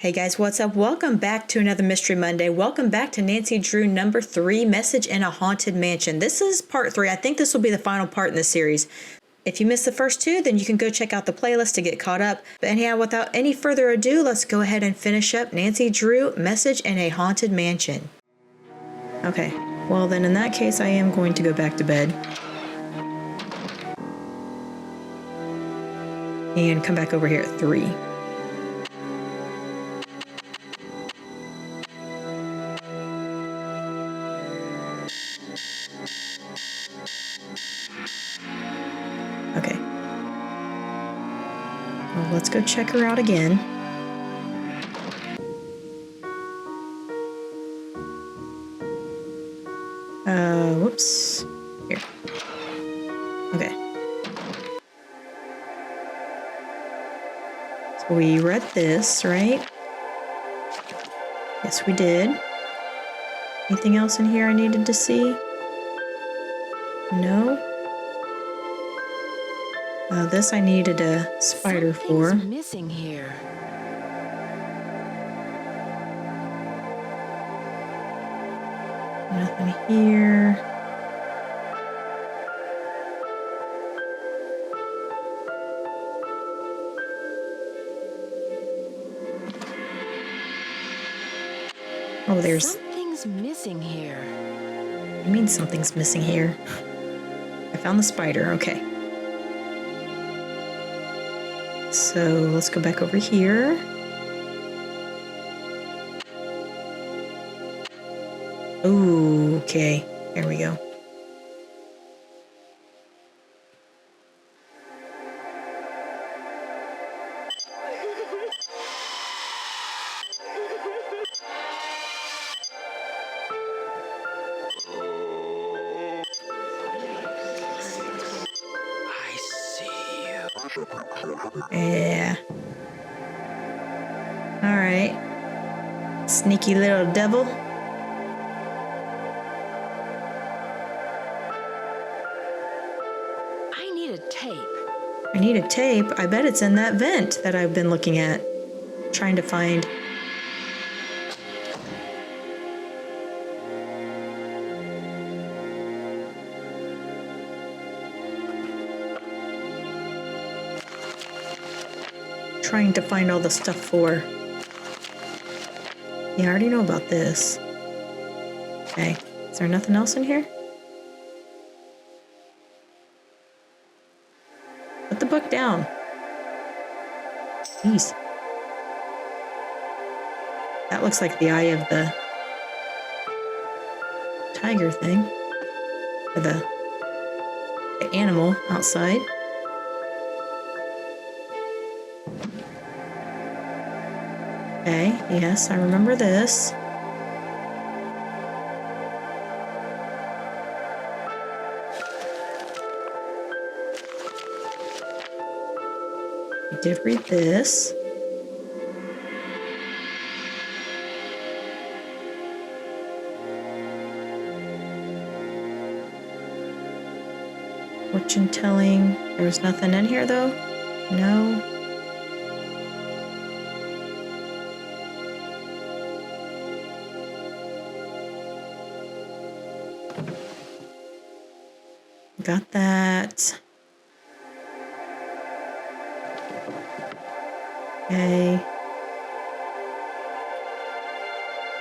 Hey guys, what's up? Welcome back to another Mystery Monday. Welcome back to Nancy Drew number 3, Message in a Haunted Mansion. This is part 3. I think this will be the final part in the series. If you missed the first 2, then you can go check out the playlist to get caught up. But anyhow, without any further ado, let's go ahead and finish up Nancy Drew, Message in a Haunted Mansion. Okay, well then in that case, I am going to go back to bed. And come back over here at 3. Okay. Well, let's go check her out again. Whoops. Here. Okay. So we read this, right? Yes, we did. Anything else in here I needed to see? No? This I needed a spider for. Something's missing here. Nothing here. Oh, there's... Something's missing here. I mean something's missing here. I found the spider, okay. So let's go back over here. Ooh, okay. There we go. I see you. Yeah. All right. Sneaky little devil. I need a tape. I need a tape. I bet it's in that vent that I've been looking at. Trying to find. Trying to find all the stuff for. Yeah, I already know about this. Okay. Is there nothing else in here? Put the book down. Jeez. That looks like the eye of the tiger thing. Or the animal outside. Okay, yes, I remember this. I did read this. Fortune telling. There was nothing in here though? No. Got that. Okay.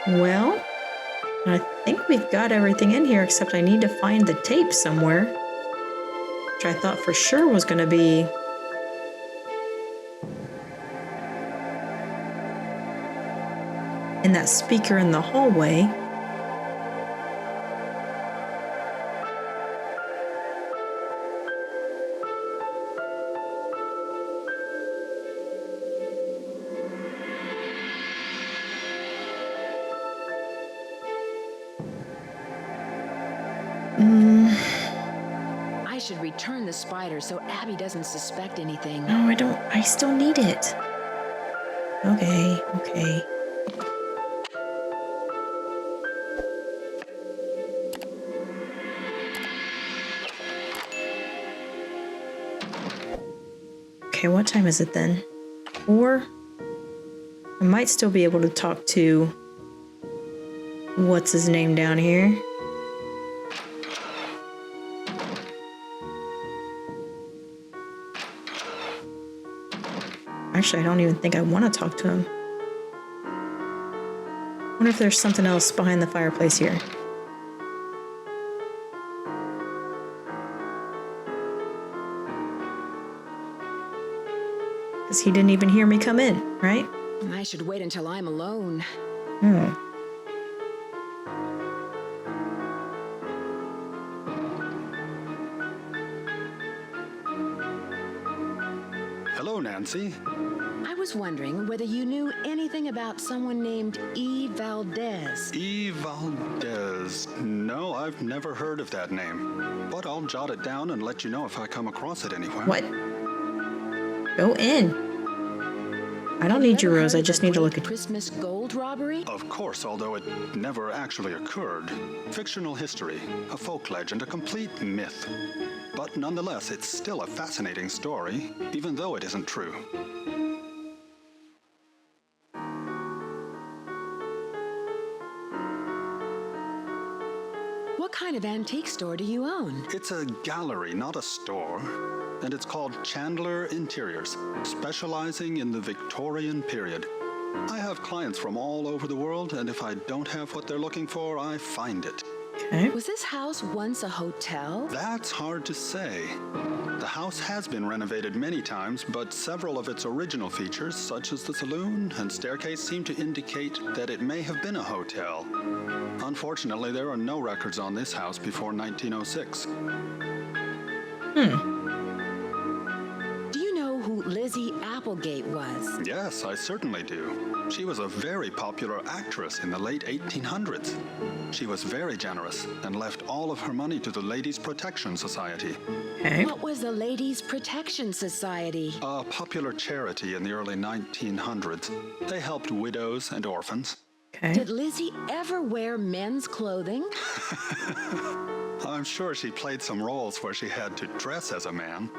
Well, I think we've got everything in here except I need to find the tape somewhere. Which I thought for sure was going to be in that speaker in the hallway. I should return the spider so Abby doesn't suspect anything. No, I don't. I still need it. Okay, okay. Okay, what time is it then? 4? I might still be able to talk to what's his name down here. Actually, I don't even think I want to talk to him. I wonder if there's something else behind the fireplace here. Because he didn't even hear me come in, right? I should wait until I'm alone. Hmm. Hello, Nancy. I was wondering whether you knew anything about someone named E. Valdez. E. Valdez. No, I've never heard of that name. But I'll jot it down and let you know if I come across it anywhere. What? Go in. I don't need your rose, I just need to look at you. Christmas gold robbery? Of course, although it never actually occurred. Fictional history, a folk legend, a complete myth. But nonetheless, it's still a fascinating story, even though it isn't true. What kind of antique store do you own? It's a gallery, not a store. And it's called Chandler Interiors, specializing in the Victorian period. I have clients from all over the world, and if I don't have what they're looking for, I find it. Okay. Was this house once a hotel? That's hard to say. The house has been renovated many times, but several of its original features, such as the saloon and staircase, seem to indicate that it may have been a hotel. Unfortunately, there are no records on this house before 1906. Do you know who Lizzie Applegate was? Yes, I certainly do. She was a very popular actress in the late 1800s. She was very generous and left all of her money to the Ladies' Protection Society, Okay. What was the Ladies' Protection Society? a popular charity in the early 1900s. They helped widows and orphans. Okay. Did Lizzie ever wear men's clothing? I'm sure she played some roles where she had to dress as a man,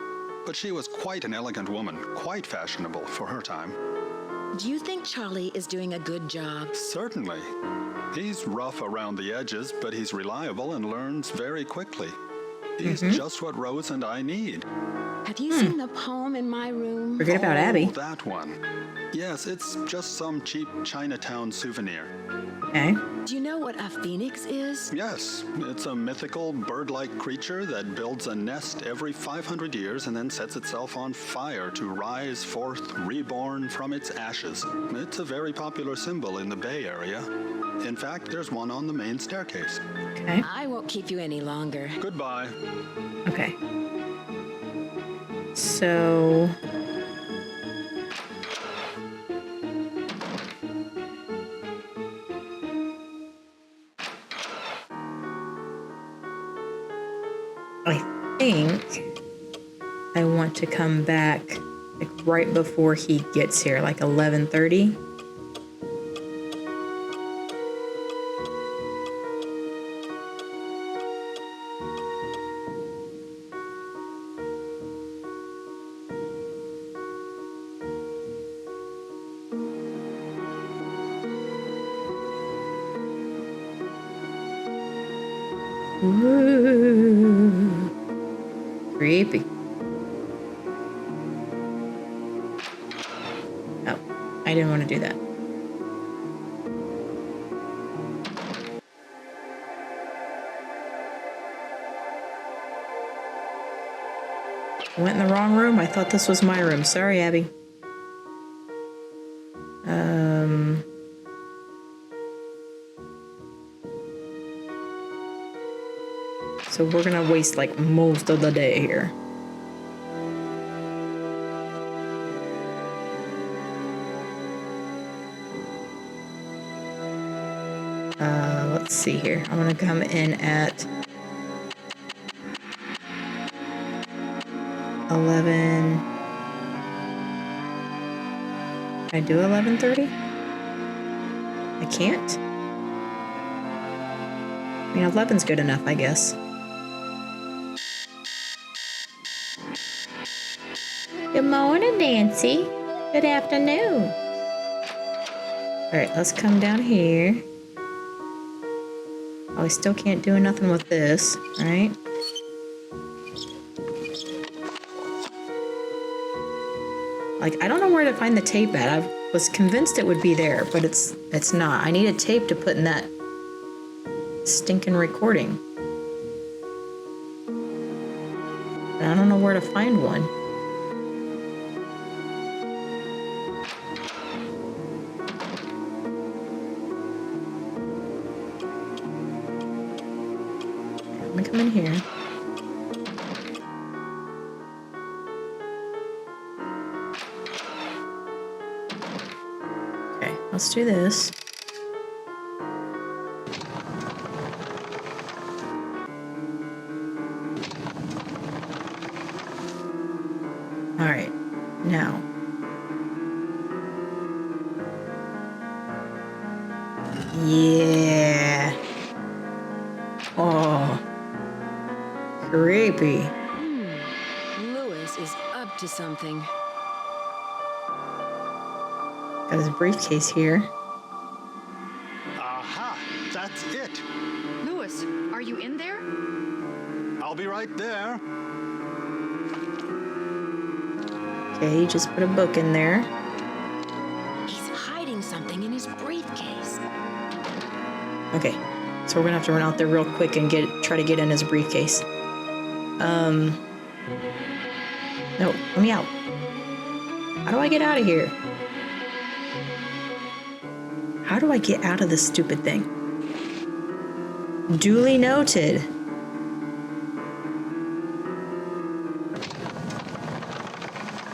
but she was quite an elegant woman, quite fashionable for her time. Do you think Charlie is doing a good job? Certainly. He's rough around the edges, but he's reliable and learns very quickly. He's just what Rose and I need. Have you seen the poem in my room? Forget about Abby. That one. Yes, it's just some cheap Chinatown souvenir. Okay. Do you know what a phoenix is? Yes, it's a mythical bird-like creature that builds a nest every 500 years and then sets itself on fire to rise forth reborn from its ashes. It's a very popular symbol in the Bay Area. In fact, there's one on the main staircase. Okay. I won't keep you any longer. Goodbye. Okay. So... I think I want to come back like right before he gets here, like 11:30. Ooh. Creepy. Oh, I didn't want to do that. I went in the wrong room. I thought this was my room. Sorry, Abby. So we're gonna waste like most of the day here. Let's see here. I'm gonna come in at 11. Can I do 11:30? I can't. I mean, 11's good enough, I guess. Good morning, Nancy. Good afternoon. Alright, let's come down here. Oh, I still can't do nothing with this, right? Like, I don't know where to find the tape at. I was convinced it would be there, but it's not. I need a tape to put in that stinking recording. And I don't know where to find one. Let me come in here. Okay, let's do this. All right, now. Yeah. Oh. Creepy. Lewis is up to something. Got his briefcase here. Aha! That's it! Lewis, are you in there? I'll be right there. Okay, he just put a book in there. He's hiding something in his briefcase. Okay, so we're gonna have to run out there real quick and try to get in his briefcase. No, let me out. How do I get out of here? How do I get out of this stupid thing? Duly noted.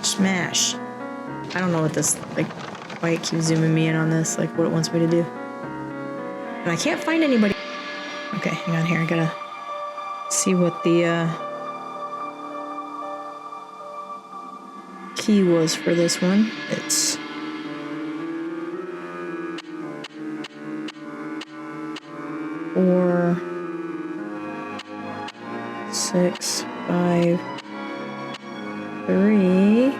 Smash. I don't know what this, like, why it keeps zooming me in on this, like what it wants me to do. And I can't find anybody. Okay, hang on here. I gotta see what the key was for this one. It's 4, 6, 5, 3.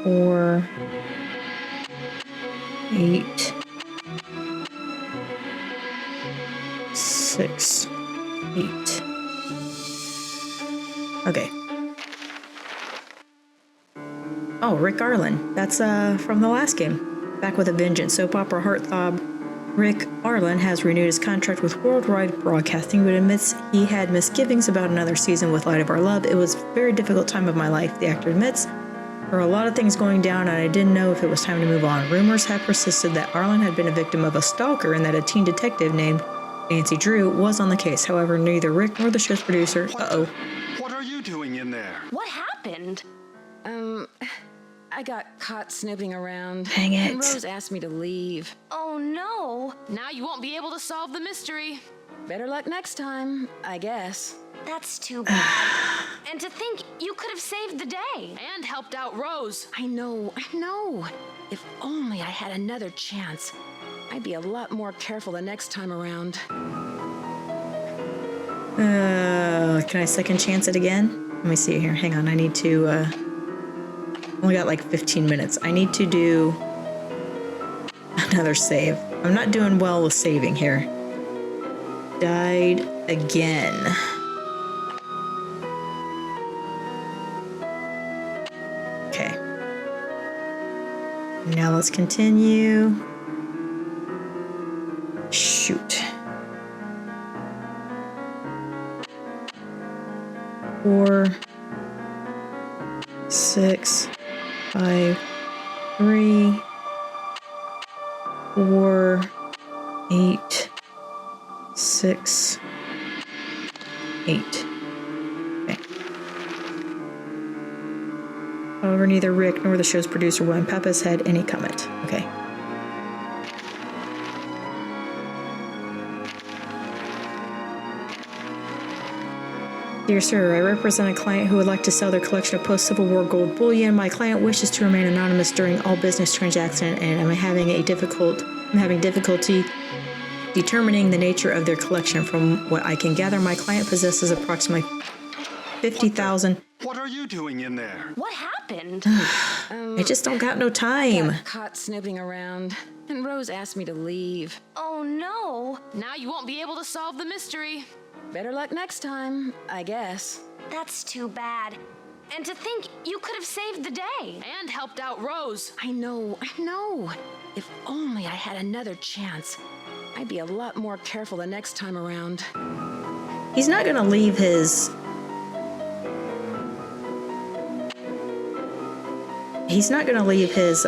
Four, 8, 6, 8. Okay. Oh, Rick Arlen. That's from the last game. Back with a vengeance. Soap opera heartthrob Rick Arlen has renewed his contract with Worldwide Broadcasting, but admits he had misgivings about another season with Light of Our Love. It was a very difficult time of my life, the actor admits. There were a lot of things going down, and I didn't know if it was time to move on. Rumors have persisted that Arlen had been a victim of a stalker and that a teen detective named Nancy Drew was on the case. However, neither Rick nor the show's producer... What are you doing in there? What happened? I got caught snooping around. Dang it. And Rose asked me to leave. Oh no. Now you won't be able to solve the mystery. Better luck next time, I guess. That's too bad. And to think you could have saved the day. And helped out Rose. I know. If only I had another chance. I'd be a lot more careful the next time around. Can I second chance it again? Let me see here. Hang on. I need to, only got like 15 minutes. I need to do another save. I'm not doing well with saving here. Died again. Okay. Now let's continue. Shoot. 4, 6, 5, 3, 4, 8, 6, 8. Okay. However, neither Rick nor the show's producer, William Pappas, had any comment. Okay. Dear sir, I represent a client who would like to sell their collection of post-Civil War gold bullion. My client wishes to remain anonymous during all business transactions, and I'm having difficulty determining the nature of their collection. From what I can gather, my client possesses approximately 50,000 What are you doing in there? What happened? I just don't got no time. Got caught snooping around, and Rose asked me to leave. Oh no. Now you won't be able to solve the mystery. Better luck next time, I guess. That's too bad. And to think you could have saved the day. And helped out Rose. I know. If only I had another chance, I'd be a lot more careful the next time around. He's not gonna leave his... He's not gonna leave his,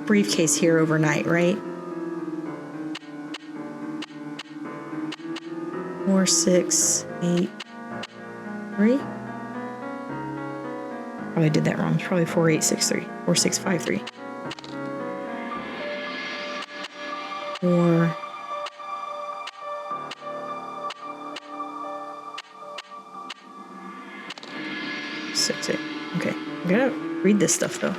briefcase here overnight, right? 4, 6, 8, 3? Probably did that wrong. It's probably 4, 8, 6, 3. 4, 6, 5, 3. 4. Six, eight. Okay, I'm gonna read this stuff though.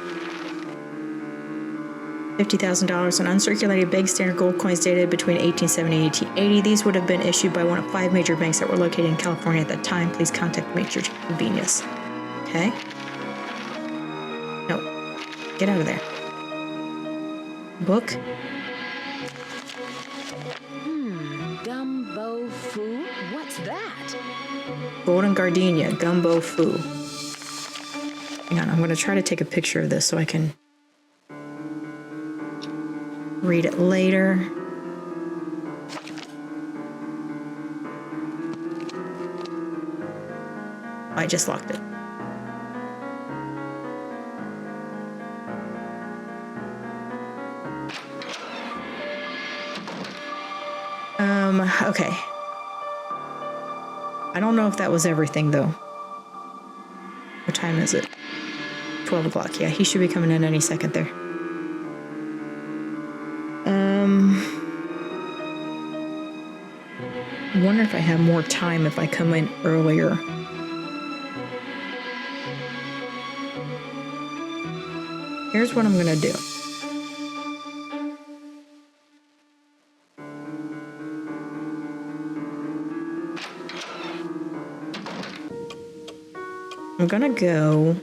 $50,000 in uncirculated bank standard gold coins dated between 1870 and 1880. These would have been issued by one of 5 major banks that were located in California at that time. Please contact me at your convenience. Okay. No. Get out of there. Book. Gumbo Fu? What's that? Golden Gardenia. Gumbo Fu. Hang on, I'm going to try to take a picture of this so I can read it later. I just locked it. Okay. I don't know if that was everything though. What time is it? 12 o'clock. Yeah, he should be coming in any second there. I wonder if I have more time if I come in earlier. Here's what I'm gonna do. I'm gonna go.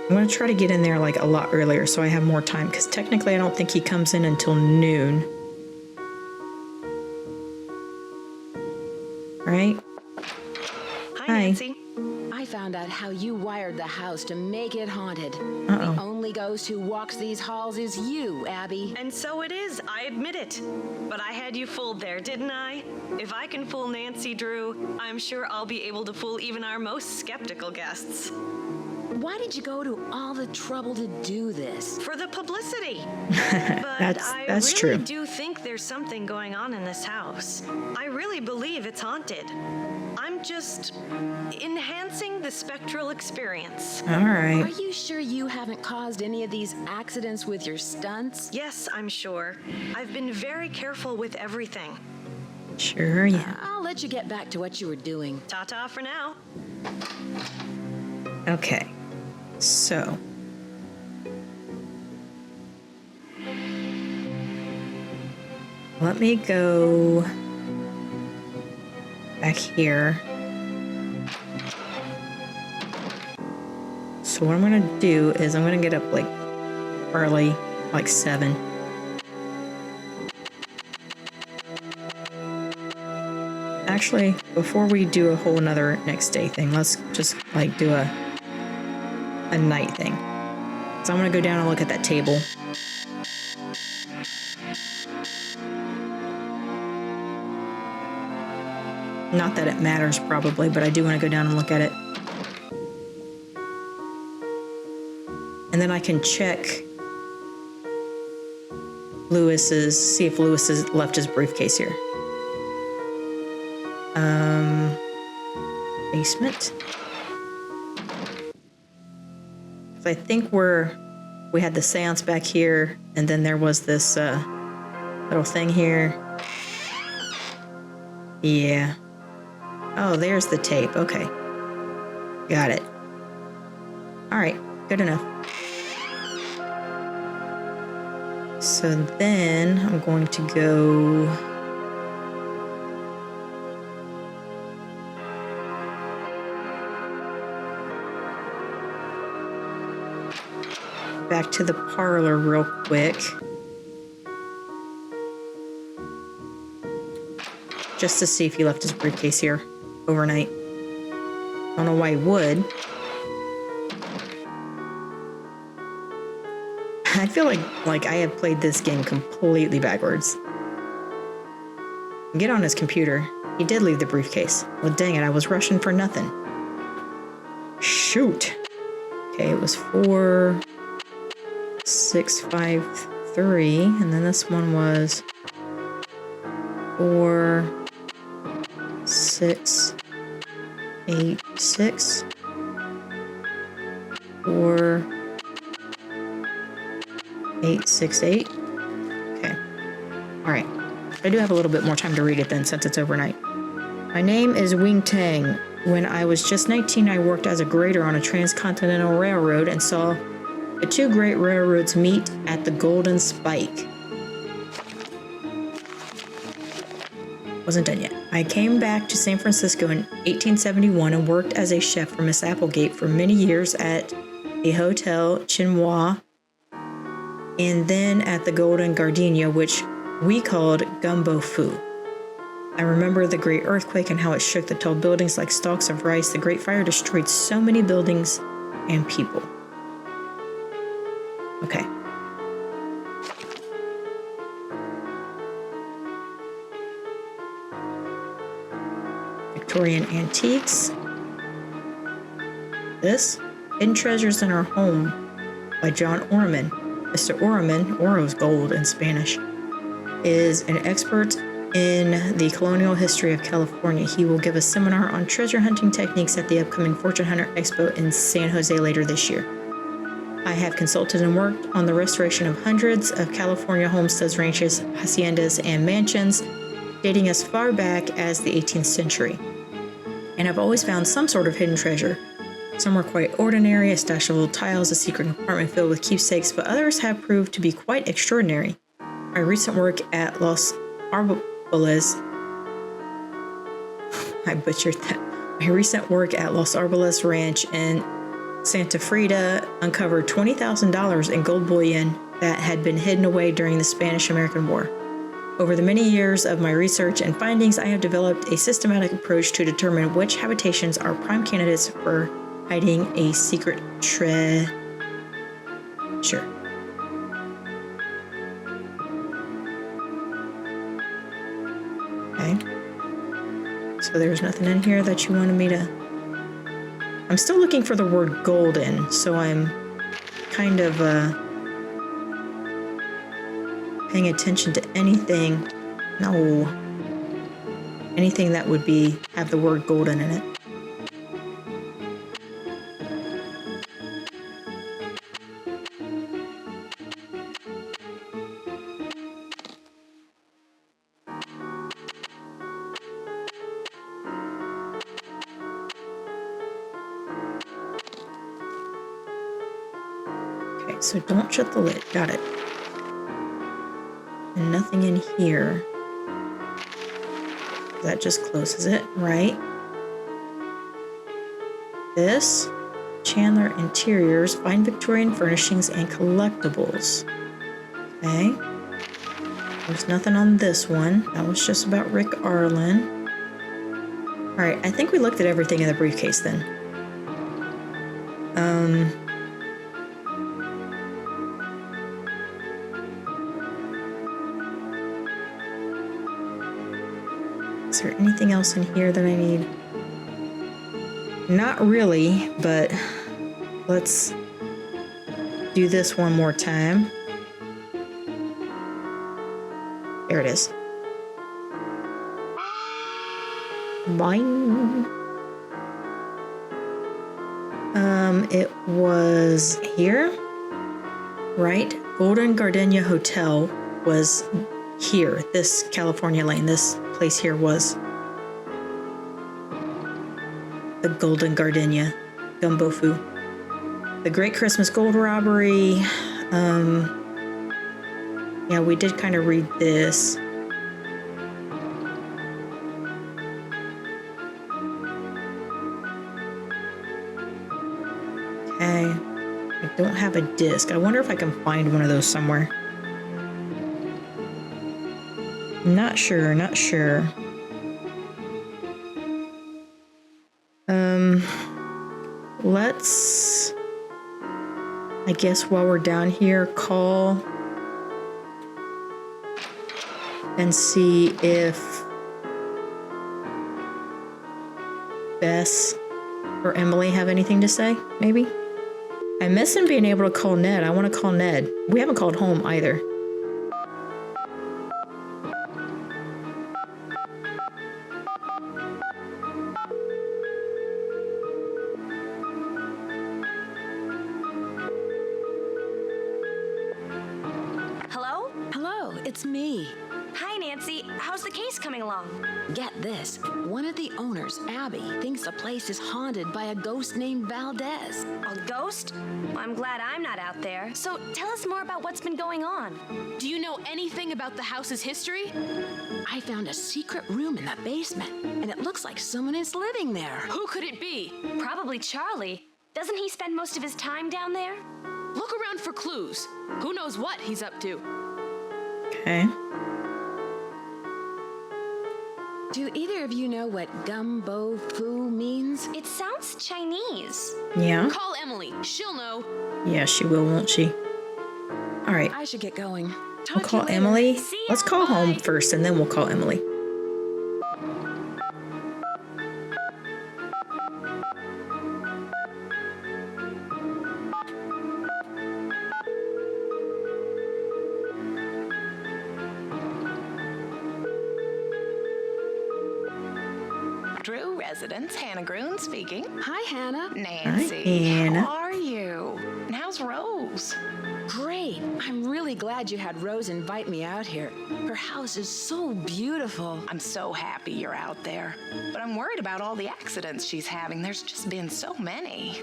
I'm gonna try to get in there like a lot earlier so I have more time, because technically I don't think he comes in until noon. Right? Hi, Nancy. I found out how you wired the house to make it haunted. Uh-oh. The only ghost who walks these halls is you, Abby. And so it is, I admit it. But I had you fooled there, didn't I? If I can fool Nancy Drew, I'm sure I'll be able to fool even our most skeptical guests. Why did you go to all the trouble to do this? For the publicity. But I that's really true. do think there's something going on in this house. I really believe it's haunted. I'm just enhancing the spectral experience. All right. Are you sure you haven't caused any of these accidents with your stunts? Yes, I'm sure. I've been very careful with everything. Sure, yeah. I'll let you get back to what you were doing. Ta-ta for now. Okay. So. Let me go back here. So what I'm gonna do is I'm gonna get up like early, like 7. Actually, before we do a whole another next day thing, let's just like do a night thing. So I'm gonna go down and look at that table. Not that it matters probably, but I do want to go down and look at it. And then I can check see if Lewis has left his briefcase here. Basement. So I think we had the seance back here, and then there was this little thing here. Yeah. Oh, there's the tape. Okay. Got it. All right. Good enough. So then I'm going to go back to the parlor real quick. Just to see if he left his briefcase here overnight. I don't know why he would. I feel like I have played this game completely backwards. Get on his computer. He did leave the briefcase. Well, dang it, I was rushing for nothing. Shoot. Okay, it was 4, 6, 5, 3, and then this one was 4, 6, 8, 6, 4, 8, 6, 8. Okay. All right. I do have a little bit more time to read it then, since it's overnight. My name is Wing Tang. When I was just 19, I worked as a grader on a transcontinental railroad and saw the two great railroads meet at the Golden Spike. Wasn't done yet. I came back to San Francisco in 1871 and worked as a chef for Miss Applegate for many years at a hotel, Chinois, and then at the Golden Gardenia, which we called Gumbo Foo. I remember the great earthquake and how it shook the tall buildings like stalks of rice. The great fire destroyed so many buildings and people. Okay. Victorian antiques. This, Hidden Treasures in Our Home by John Orman. Mr. Orman, Oro's gold in Spanish, is an expert in the colonial history of California. He will give a seminar on treasure hunting techniques at the upcoming Fortune Hunter Expo in San Jose later this year. I have consulted and worked on the restoration of hundreds of California homesteads, ranches, haciendas, and mansions dating as far back as the 18th century. And I've always found some sort of hidden treasure. Some are quite ordinary, a stash of old tiles, a secret compartment filled with keepsakes, but others have proved to be quite extraordinary. My recent work at Los Arboles, I butchered that. My recent work at Los Arboles Ranch in Santa Frida uncovered $20,000 in gold bullion that had been hidden away during the Spanish-American War. Over the many years of my research and findings, I have developed a systematic approach to determine which habitations are prime candidates for hiding a secret treasure. Okay. So there's nothing in here that you wanted me to... I'm still looking for the word golden, so I'm kind of paying attention to anything. No. Anything that would have the word golden in it. Okay, so don't shut the lid. Got it. And nothing in here. That just closes it, right? This, Chandler Interiors, fine Victorian furnishings and collectibles. Okay. There's nothing on this one. That was just about Rick Arlen. All right, I think we looked at everything in the briefcase then. Is there anything else in here that I need? Not really, but let's do this one more time. There it is. Mine. It was here, right? Golden Gardenia Hotel was here. This California Lane, this place here was the Golden Gardenia, Gumbo Foo. The Great Christmas Gold Robbery. Yeah, we did kind of read this. Okay. I don't have a disc. I wonder if I can find one of those somewhere. Not sure, not sure. Let's, I guess while we're down here, call and see if Bess or Emily have anything to say, maybe? I'm missing being able to call Ned. I want to call Ned. We haven't called home either. Hello? Hello, it's me. Hi, Nancy. How's the case coming along? Get this. One of the owners, Abby, thinks the place is haunted by a ghost named Valdez. A ghost? Well, I'm glad I'm not out there. So tell us more about what's been going on. Do you know anything about the house's history? I found a secret room in the basement, and it looks like someone is living there. Who could it be? Probably Charlie. Doesn't he spend most of his time down there? Look around for clues. Who knows what he's up to? Okay. Do either of you know what gumbo foo means? It sounds Chinese. Yeah. Call Emily. She'll know. Yeah, she will, won't she? All right. I should get going. Talk We'll to you call later. Emily. See ya. Let's call home Bye. first, and then we'll call Emily. Drew residence, Hannah Groon speaking. Hi, Hannah. Nancy, Hannah. how are you? And how's Rose? Great. I'm really glad you had Rose invite me out here. Her house is so beautiful. I'm so happy you're out there. But I'm worried about all the accidents she's having. There's just been so many.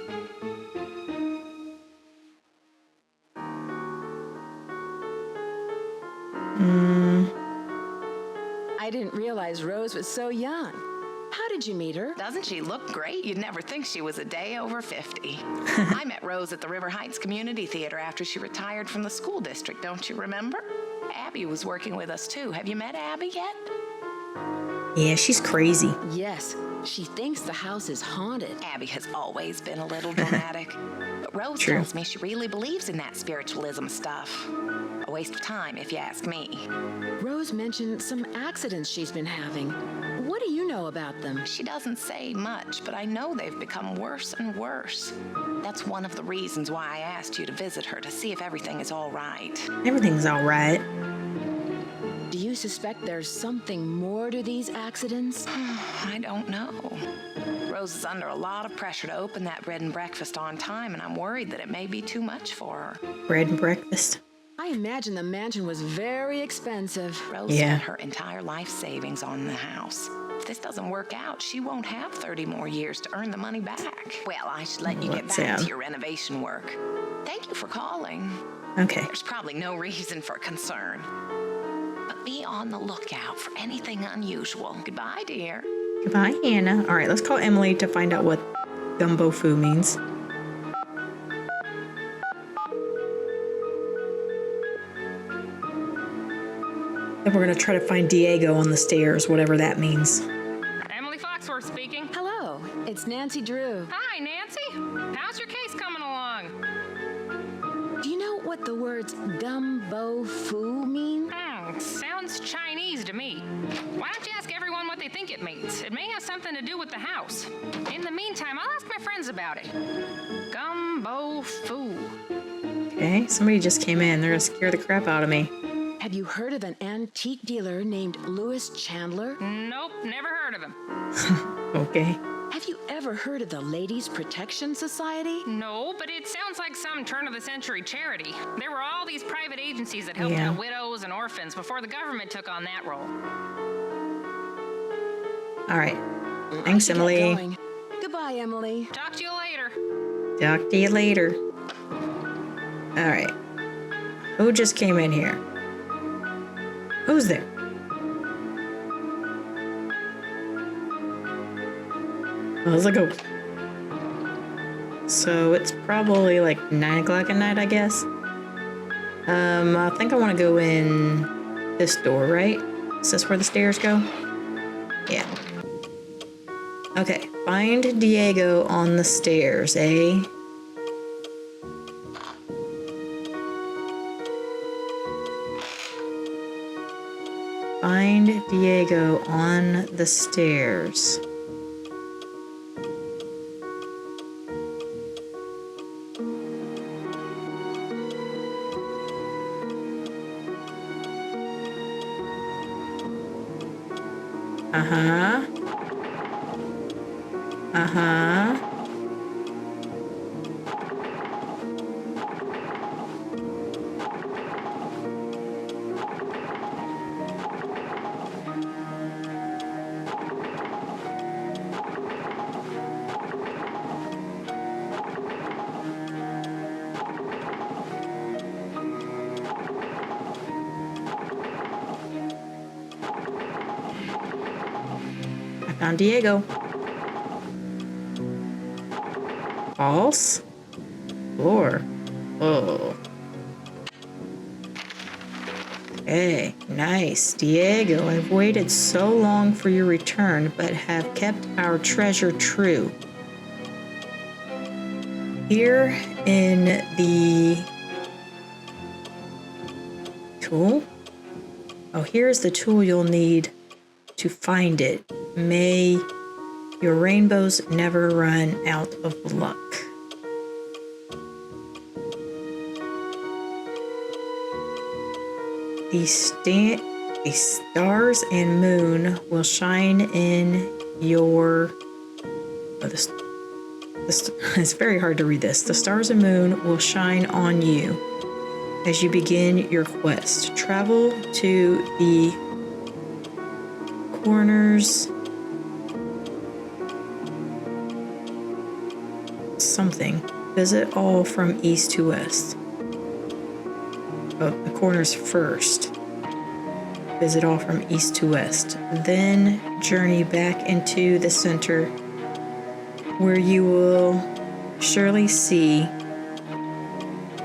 I didn't realize Rose was so young. How did you meet her? Doesn't she look great? You'd never think she was a day over 50. I met Rose at the River Heights Community Theater after she retired from the school district, don't you remember? Abby was working with us too. Have you met Abby yet? Yeah, she's crazy. Yes, she thinks the house is haunted. Abby has always been a little dramatic. But Rose True. tells me she really believes in that spiritualism stuff. A waste of time, if you ask me. Rose mentioned some accidents she's been having. What do you know about them? She doesn't say much, but I know they've become worse and worse. That's one of the reasons why I asked you to visit her, to see if everything is all right. Everything's all right. Do you suspect there's something more to these accidents? I don't know. Rose is under a lot of pressure to open that bread and breakfast on time, and I'm worried that it may be too much for her. Bread and breakfast. I imagine the mansion was very expensive. Rose Yeah. spent her entire life savings on the house. If this doesn't work out, she won't have 30 more years to earn the money back. Well, I should let you get That's back sad. to your renovation work. Thank you for calling. Okay. There's probably no reason for concern. But be on the lookout for anything unusual. Goodbye, dear. Goodbye, Hannah. All right, let's call Emily to find out what gumbo foo means. Then we're going to try to find Diego on the stairs, whatever that means. Emily Foxworth speaking. Hello, it's Nancy Drew. Hi, Nancy. How's your case coming along? Do you know what the words gumbo foo mean? Sounds Chinese to me. Why don't you ask everyone what they think it means? It may have something to do with the house. In the meantime, I'll ask my friends about it. Gumbo foo. Okay, somebody just came in. They're going to scare the crap out of me. Have you heard of an antique dealer named Louis Chandler? Nope, never heard of him. Okay. Have you ever heard of the Ladies Protection Society? No, but it sounds like some turn-of-the-century charity. There were all these private agencies that helped Yeah. out widows and orphans before the government took on that role. All right. I Thanks, should get Emily. going. Goodbye, Emily. Talk to you later. Talk to you later. All right. Who just came in here? Who's there? Oh, let's go. So it's probably like 9 o'clock at night, I guess. I think I want to go in this door, right? Is this where the stairs go? Yeah. Okay, find Diego on the stairs, eh? Find Diego on the stairs. Uh-huh. Uh-huh. I found Diego. False? Floor. Oh. Hey, nice. Diego, I've waited so long for your return, but have kept our treasure true. Here in the tool? Oh, here's the tool you'll need to find it. May your rainbows never run out of luck. The stars and moon will shine in your... Oh, it's very hard to read this. The stars and moon will shine on you as you begin your quest. Travel to the corners... something. Visit all from east to west. Oh, the corners first. Visit all from east to west. Then journey back into the center, where you will surely see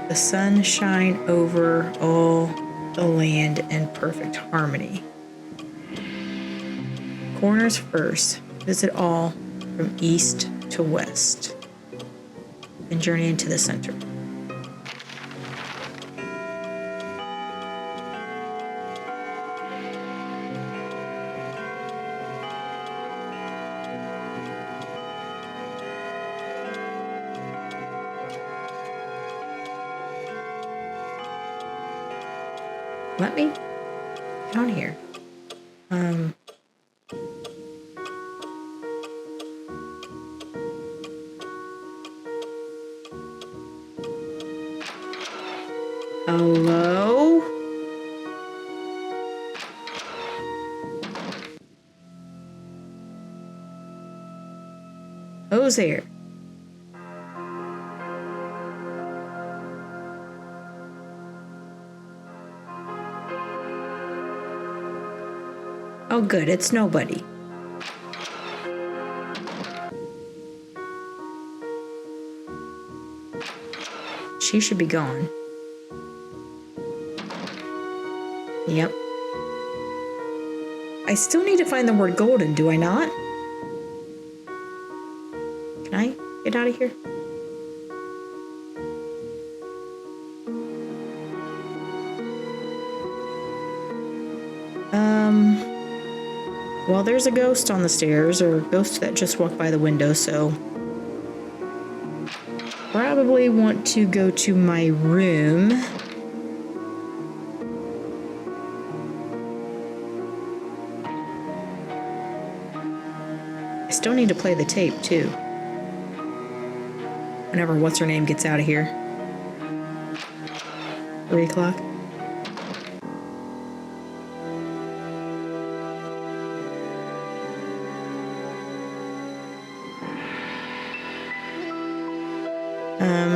the sun shine over all the land in perfect harmony. Corners first. Visit all from east to west. And journey into the center. Let me down here. Hello? Who's there? Oh, good, it's nobody. She should be gone. Yep. I still need to find the word golden, do I not? Can I get out of here? Well, there's a ghost on the stairs, or a ghost that just walked by the window, so... probably want to go to my room. I still need to play the tape, too. Whenever what's-her-name gets out of here. 3 o'clock.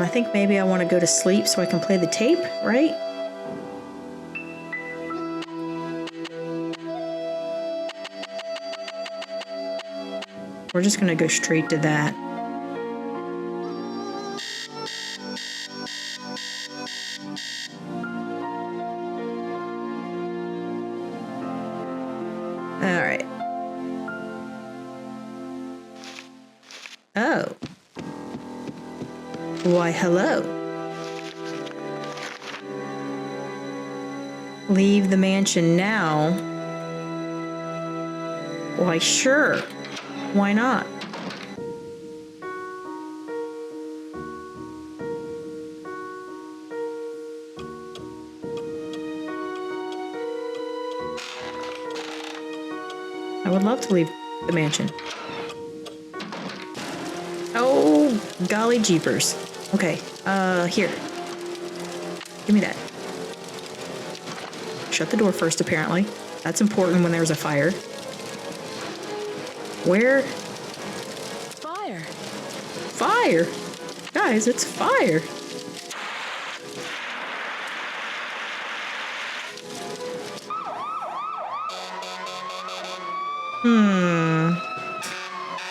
I think maybe I want to go to sleep so I can play the tape, right? We're just gonna go straight to that. All right. Oh. Why, hello. Leave the mansion now. Why, sure. Why not? I would love to leave the mansion. Oh, golly jeepers. Okay, here. Give me that. Shut the door first, apparently. That's important when there's a fire. Where? Fire. Fire? Guys, it's fire.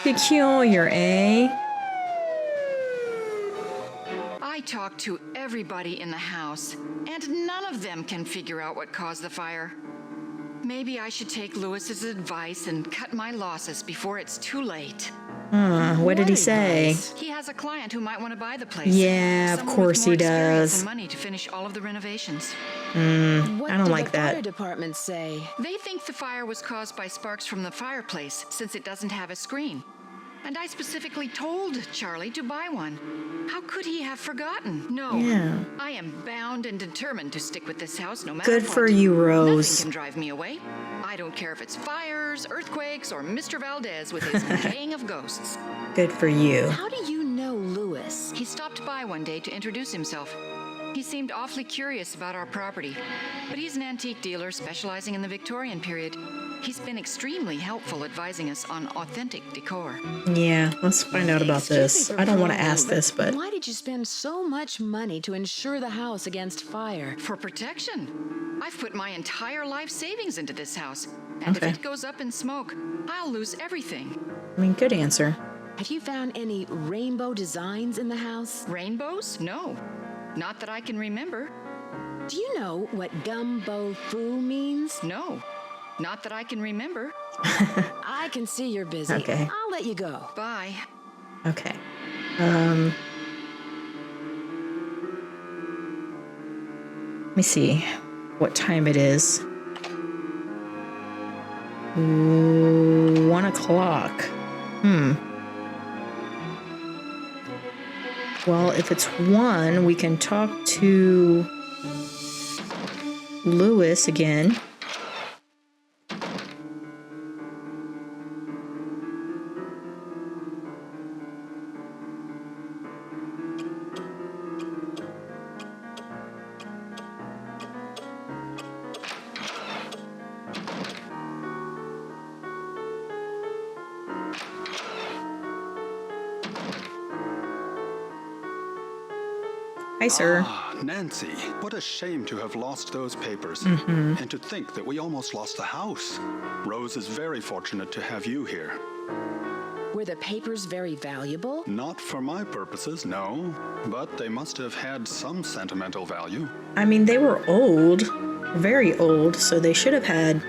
Peculiar, eh? I talked to everybody in the house, and none of them can figure out what caused the fire. Maybe I should take Lewis's advice and cut my losses before it's too late. What did he say? He has a client who might want to buy the place. Yeah, of Someone course with he more experience does. and money to finish all of the renovations. What I don't did like the fire that. department say? They think the fire was caused by sparks from the fireplace, since it doesn't have a screen. And I specifically told Charlie to buy one. How could he have forgotten? No. Yeah. I am bound and determined to stick with this house no matter Good what. for you, Rose. Nothing can drive me away. I don't care if it's fires, earthquakes, or Mr. Valdez with his gang of ghosts. Good for you. How do you know Lewis? He stopped by one day to introduce himself. He seemed awfully curious about our property, but he's an antique dealer specializing in the Victorian period. He's been extremely helpful advising us on authentic decor. Yeah, let's find out about this. I don't want to ask this, but Why did you spend so much money to insure the house against fire? For protection. I've put my entire life savings into this house, and Okay. if it goes up in smoke, I'll lose everything. I mean, good answer. Have you found any rainbow designs in the house? Rainbows? No. Not that I can remember. Do you know what gumbo foo means? No. Not that I can remember. I can see you're busy. Okay. I'll let you go. Bye. Okay. Let me see what time it is. 1 o'clock. Well, if it's 1, we can talk to Lewis again. Hi, sir. Ah, Nancy, what a shame to have lost those papers. And to think that we almost lost the house. Rose is very fortunate to have you here. Were the papers very valuable? Not for my purposes, no. But they must have had some sentimental value. I mean, they were old, very old, so they should have had.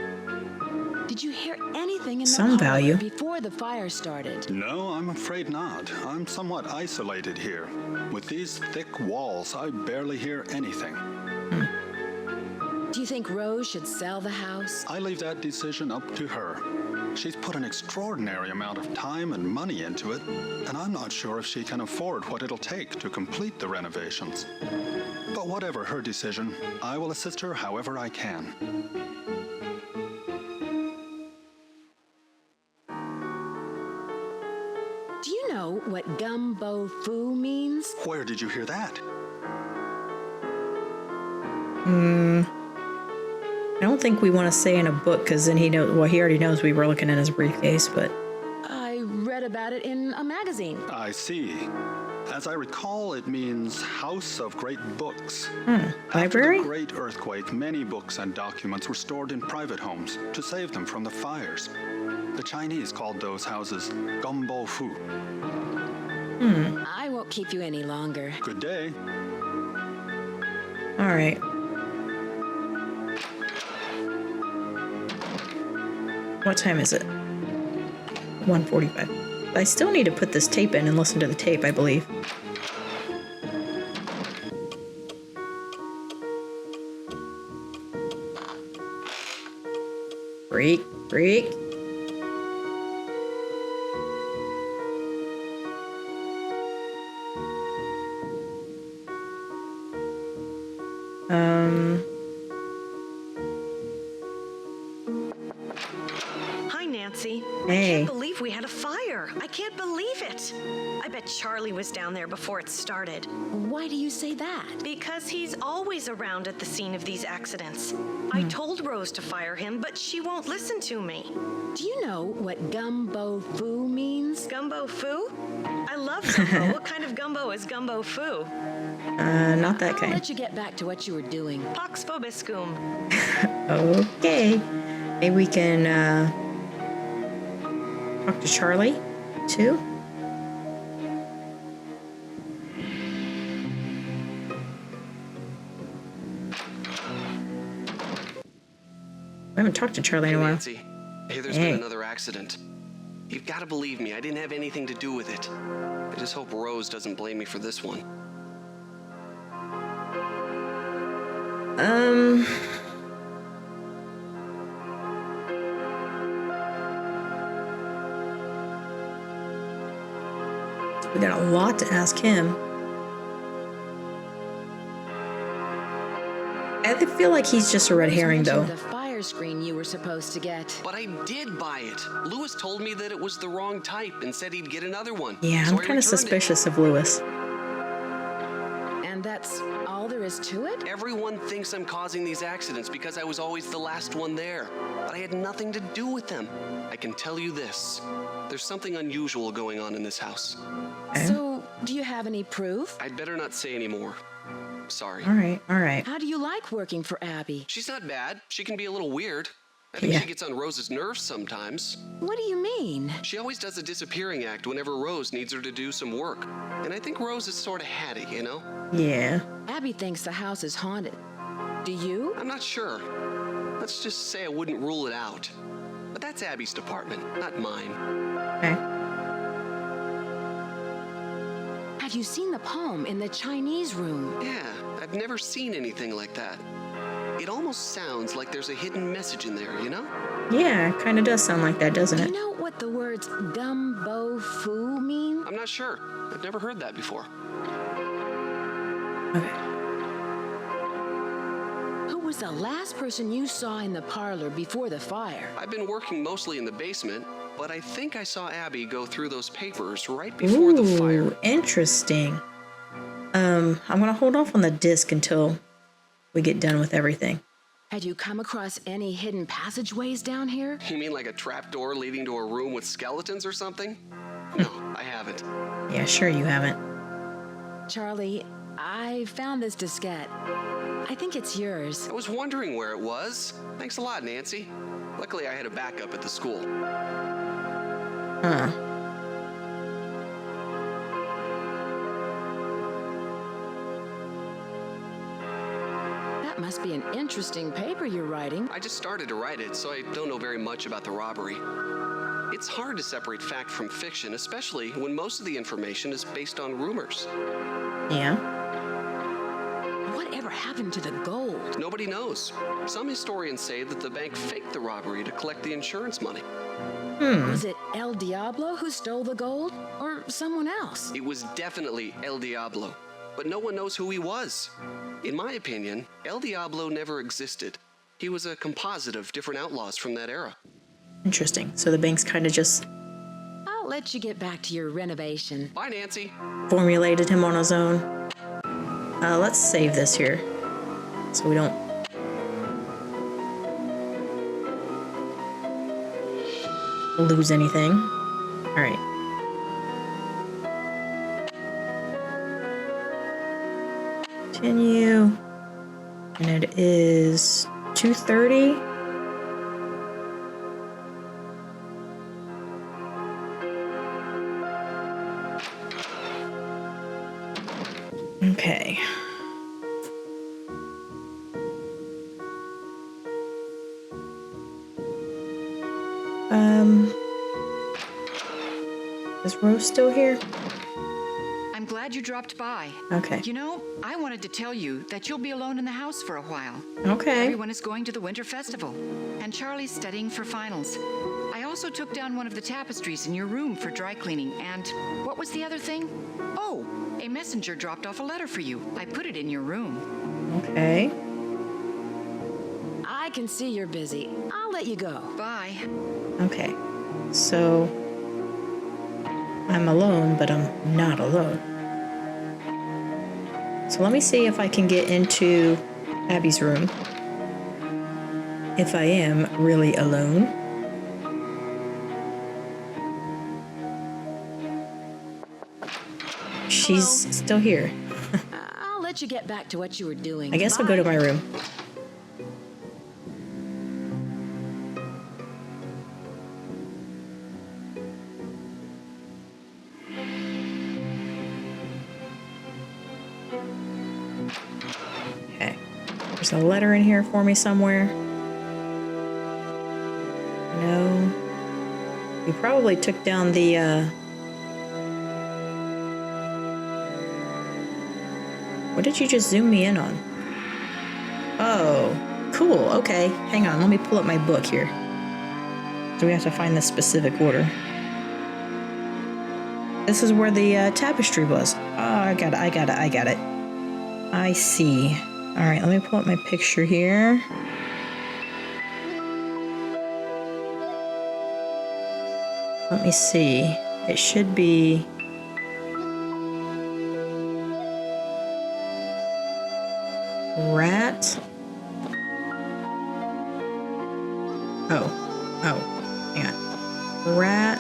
Did you hear anything in the Some parlor value. before the fire started? No, I'm afraid not. I'm somewhat isolated here. With these thick walls, I barely hear anything. Do you think Rose should sell the house? I leave that decision up to her. She's put an extraordinary amount of time and money into it, and I'm not sure if she can afford what it'll take to complete the renovations. But whatever her decision, I will assist her however I can. Do you know what gumbo foo means? Where did you hear that? I don't think we want to say in a book because then he knows. Well, he already knows we were looking at his briefcase, but I read about it in a magazine. I see. As I recall, it means House of Great Books. library? After the Great Earthquake, many books and documents were stored in private homes to save them from the fires. The Chinese called those houses gumbo fu. I won't keep you any longer. Good day. All right. What time is it? 1:45. I still need to put this tape in and listen to the tape, I believe. Freak, freak. Hi, Nancy. Hey. I can't believe we had a fire. I can't believe it. I bet Charlie was down there before it started. Why do you say that? Because he's always around at the scene of these accidents. I told Rose to fire him, but she won't listen to me. Do you know what gumbo foo means? Gumbo foo? I love gumbo. What kind of gumbo is gumbo foo? Not that I'll kind. let you get back to what you were doing. Pox vobiscum. Okay. Maybe we can talk to Charlie, too. I haven't talked to Charlie in a while. Nancy, hey, there's been another accident. You've got to believe me, I didn't have anything to do with it. I just hope Rose doesn't blame me for this one. We got a lot to ask him. I feel like he's just a red herring, though. The fire screen you were supposed to get. But I did buy it. Lewis told me that it was the wrong type and said he'd get another one. Yeah, So I'm I kind of returned suspicious of Lewis. And that's all there is to it? Everyone thinks I'm causing these accidents because I was always the last one there. But I had nothing to do with them. I can tell you this. There's something unusual going on in this house. So, do you have any proof? I'd better not say any more. Sorry. All right, all right. How do you like working for Abby? She's not bad. She can be a little weird. I think she gets on Rose's nerves sometimes. What do you mean? She always does a disappearing act whenever Rose needs her to do some work. And I think Rose is sort of hatty, you know? Yeah. Abby thinks the house is haunted. Do you? I'm not sure. Let's just say I wouldn't rule it out. But that's Abby's department, not mine. Okay. Have you seen the poem in the Chinese room? Yeah, I've never seen anything like that. It almost sounds like there's a hidden message in there, you know? Yeah, it kind of does sound like that, doesn't Do it? you know what the words gumbo foo mean? I'm not sure. I've never heard that before. Okay. Who was the last person you saw in the parlor before the fire? I've been working mostly in the basement, but I think I saw Abby go through those papers right before the fire. Ooh, interesting. I'm gonna hold off on the disc until we get done with everything. Had you come across any hidden passageways down here? You mean like a trapdoor leading to a room with skeletons or something? No, I haven't. Yeah, sure you haven't. Charlie, I found this diskette. I think it's yours. I was wondering where it was. Thanks a lot, Nancy. Luckily, I had a backup at the school. Huh. That must be an interesting paper you're writing. I just started to write it, so I don't know very much about the robbery. It's hard to separate fact from fiction, especially when most of the information is based on rumors. Yeah. Whatever happened to the gold? Nobody knows. Some historians say that the bank faked the robbery to collect the insurance money. Was it El Diablo who stole the gold? Or someone else? It was definitely El Diablo, but no one knows who he was. In my opinion, El Diablo never existed. He was a composite of different outlaws from that era. Interesting. So the bank's kind of just I'll let you get back to your renovation. Bye, Nancy. formulated him on his own. Let's save this here so we don't lose anything. All right. Continue. And it is 2:30. Okay. Is Rose still here? I'm glad you dropped by. Okay. You know, I wanted to tell you that you'll be alone in the house for a while. Okay. Everyone is going to the winter festival, and Charlie's studying for finals. I also took down one of the tapestries in your room for dry cleaning, and what was the other thing? Oh, a messenger dropped off a letter for you. I put it in your room. Okay. I can see you're busy. I'll let you go. Bye. Okay. So I'm alone, but I'm not alone. So let me see if I can get into Abby's room. If I am really alone. She's still here. I'll let you get back to what you were doing. I guess I'll go to my room. Okay. There's a letter in here for me somewhere. No. You probably took down the, What did you just zoom me in on? Oh, cool. Okay. Hang on. Let me pull up my book here. So we have to find the specific order. This is where the tapestry was. Oh, I got it. I see. All right, let me pull up my picture here. Let me see. It should be... rat. Hang on. Rat.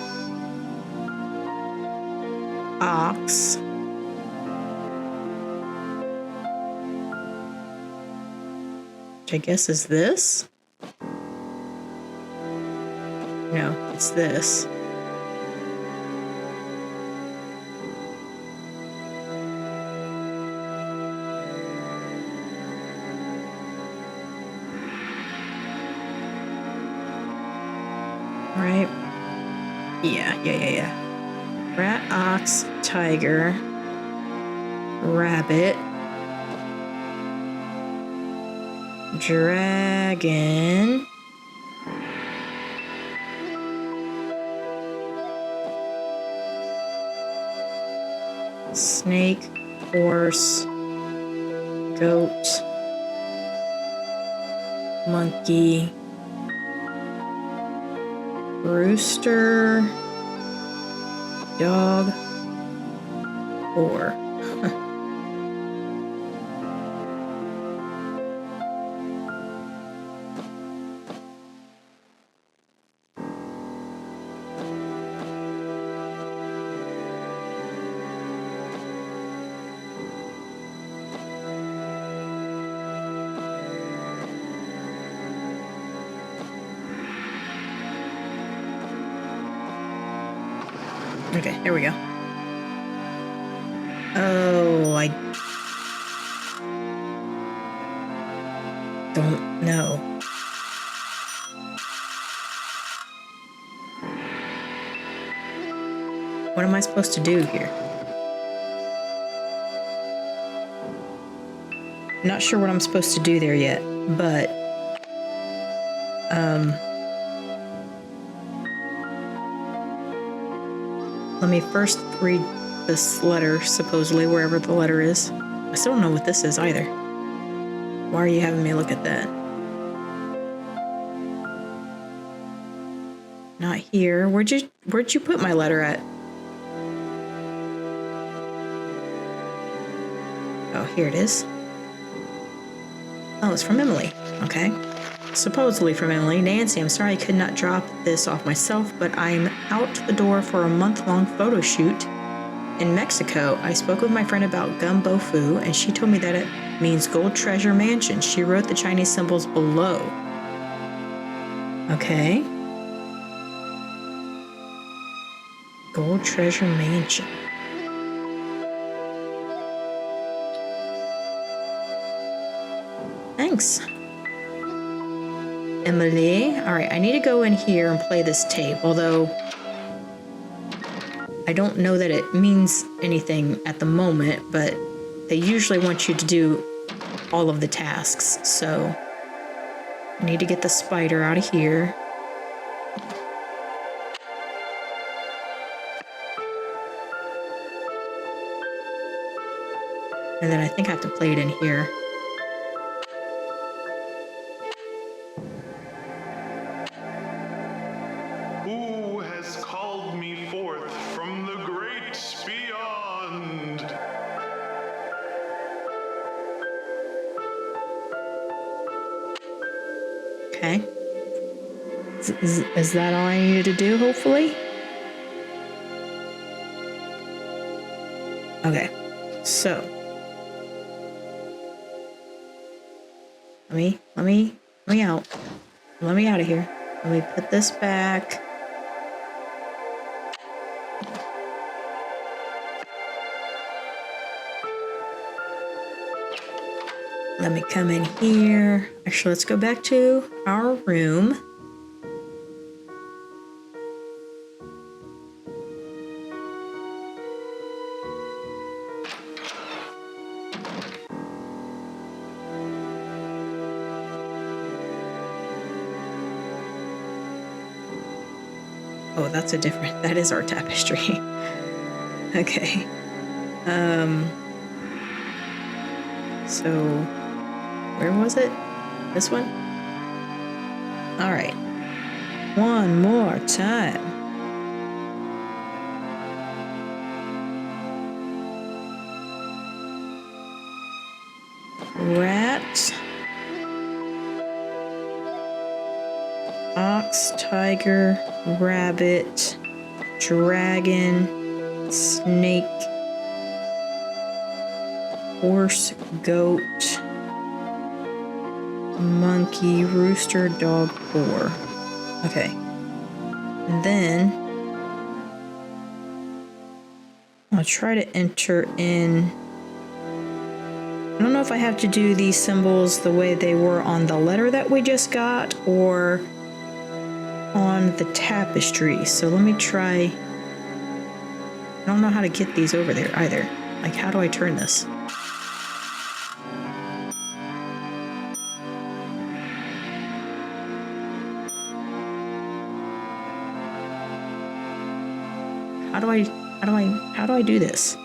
Ox. Which I guess is this? No, it's this. Right? Yeah. Rat, ox, tiger, rabbit, dragon, snake, horse, goat, monkey, rooster, dog, or okay, here we go. Oh, I don't know. What am I supposed to do here? Not sure what I'm supposed to do there yet, but let me first read this letter, supposedly, wherever the letter is. I still don't know what this is either. Why are you having me look at that? Not here. Where'd you put my letter at? Oh, here it is. Oh, it's from Emily. Okay. Supposedly from Emily. Nancy, I'm sorry I could not drop this off myself, but I'm out the door for a month-long photo shoot in Mexico. I spoke with my friend about Gumbo Fu, and she told me that it means Gold Treasure Mansion. She wrote the Chinese symbols below. Okay. Gold Treasure Mansion. Thanks, Emily. All right, I need to go in here and play this tape, although I don't know that it means anything at the moment, but they usually want you to do all of the tasks, so I need to get the spider out of here. And then I think I have to play it in here. Who has called me forth from the great beyond? Okay. Is that all I needed to do, hopefully? Okay. So. Let me out. Let me out of here. Let me put this back. Let me come in here. Actually, let's go back to our room. Oh, that's a different, that is our tapestry. Okay. So, where was it? This one? All right. One more time. Rat. Ox, tiger, rabbit, dragon, snake, horse, goat, monkey, rooster, dog, boar. Okay. And then I'll try to enter in. I don't know if I have to do these symbols the way they were on the letter that we just got or on the tapestry. So let me try. I don't know how to get these over there either. Like, how do I turn this? How do I do this?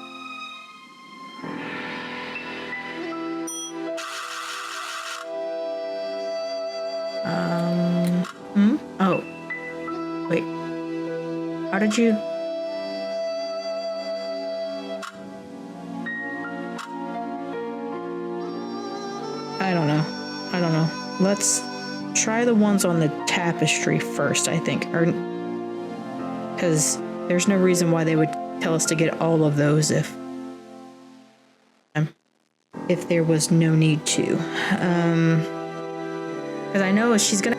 Oh. Wait. How did you... I don't know. Let's try the ones on the tapestry first, I think. Or... because there's no reason why they would tell us to get all of those if there was no need to. Because I know she's gonna...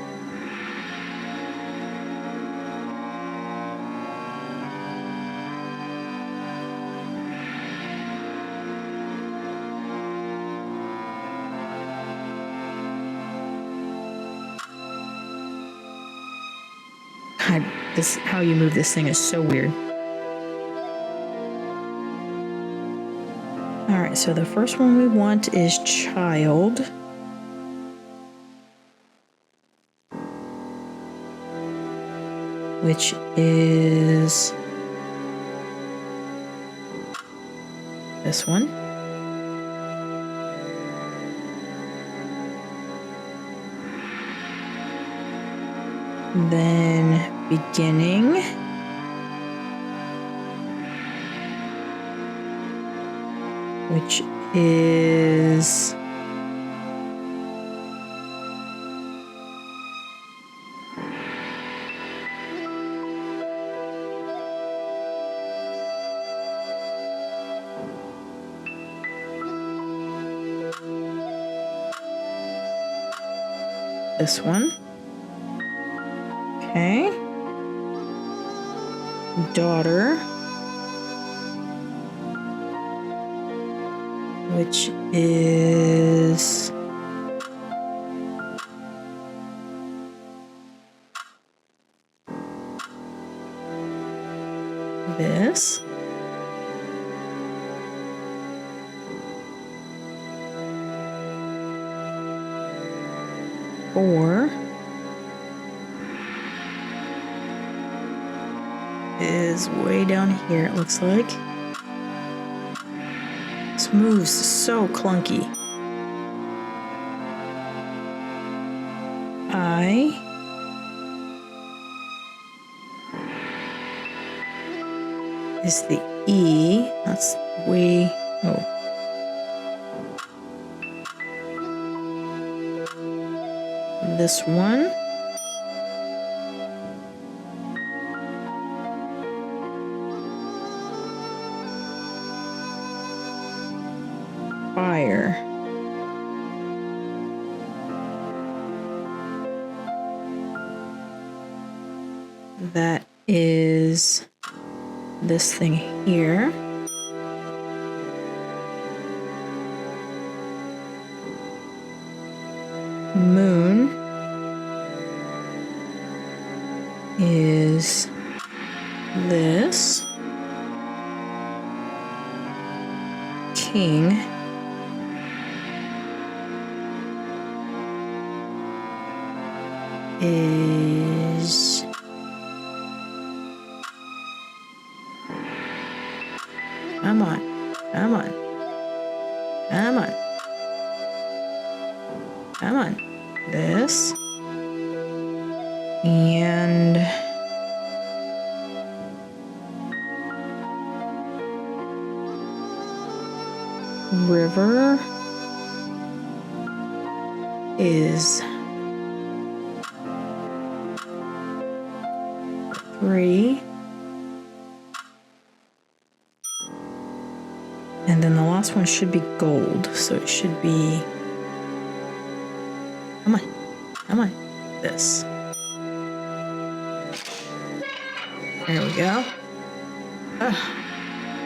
God, this, how you move this thing is so weird. All right, so the first one we want is child. Which is this one. Then beginning. Which is this one. Okay. Daughter. Which is this. Four is way down here, it looks like. This moves so clunky. I is the E. That's way. Oh. This one. Fire. That is this thing here. Moon is this. King is come on, come on, come on, come on. This and river is 3. And then the last one should be gold, so it should be, come on, come on, this. There we go. Ugh,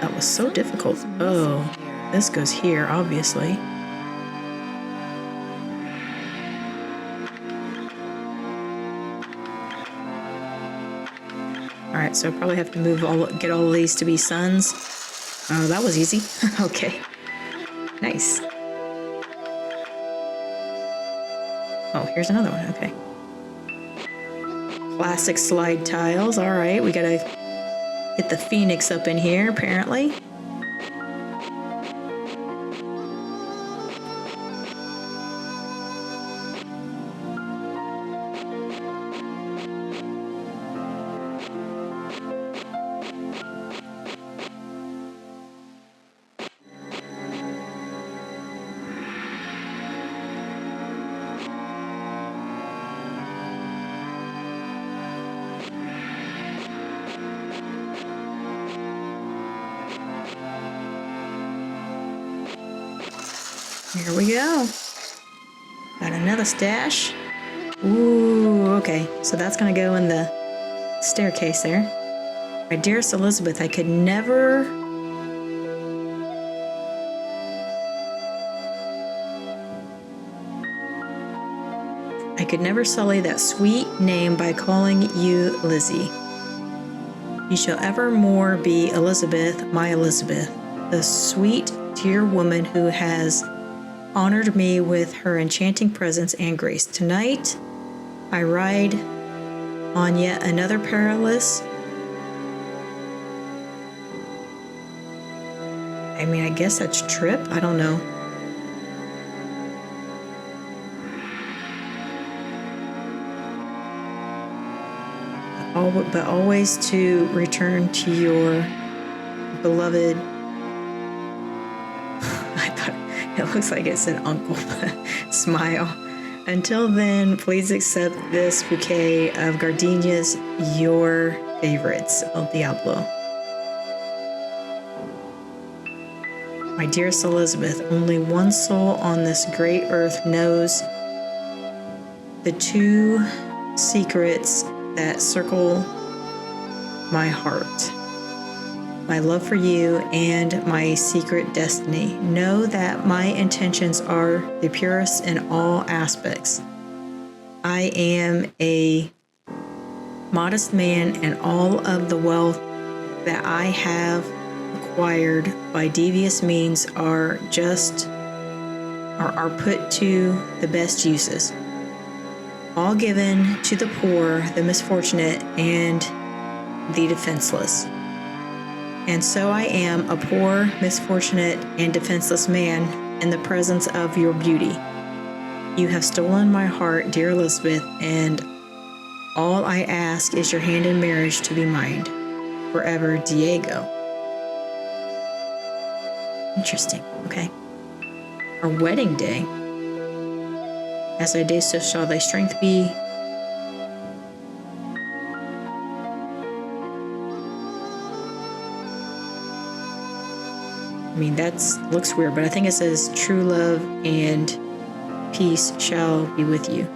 that was so difficult. Oh, this goes here, obviously. All right, so I probably have to get all of these to be suns. Oh, that was easy. Okay. Nice. Oh, here's another one. Okay. Classic slide tiles. All right, we gotta get the phoenix up in here, apparently. Here we go. Got another stash. Ooh, okay. So that's gonna go in the staircase there. My dearest Elizabeth, I could never sully that sweet name by calling you Lizzie. You shall evermore be Elizabeth, my Elizabeth, the sweet, dear woman who has honored me with her enchanting presence and grace. Tonight, I ride on yet another perilous, I mean, I guess that's trip. I don't know. But always to return to your beloved. I thought it looks like it's an uncle smile. Until then, please accept this bouquet of gardenias, your favorites, El Diablo. My dearest Elizabeth, only one soul on this great earth knows the two secrets that circle my heart. My love for you and my secret destiny. Know that my intentions are the purest in all aspects. I am a modest man, and all of the wealth that I have acquired by devious means are put to the best uses. All given to the poor, the misfortunate, and the defenseless. And so I am a poor, misfortunate, and defenseless man in the presence of your beauty. You have stolen my heart, dear Elizabeth, and all I ask is your hand in marriage to be mine. Forever, Diego. Interesting. Okay. Our wedding day. As thy days, so shall thy strength be. I mean, looks weird, but I think it says true love and peace shall be with you.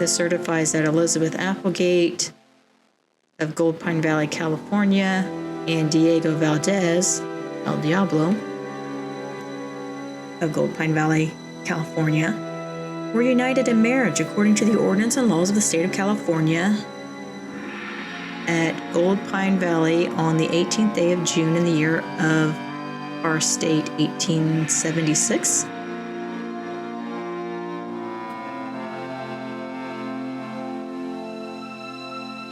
This certifies that Elizabeth Applegate of Gold Pine Valley, California, and Diego Valdez, El Diablo, of Gold Pine Valley, California, were united in marriage according to the ordinance and laws of the state of California at Gold Pine Valley on the 18th day of June in the year of our state, 1876.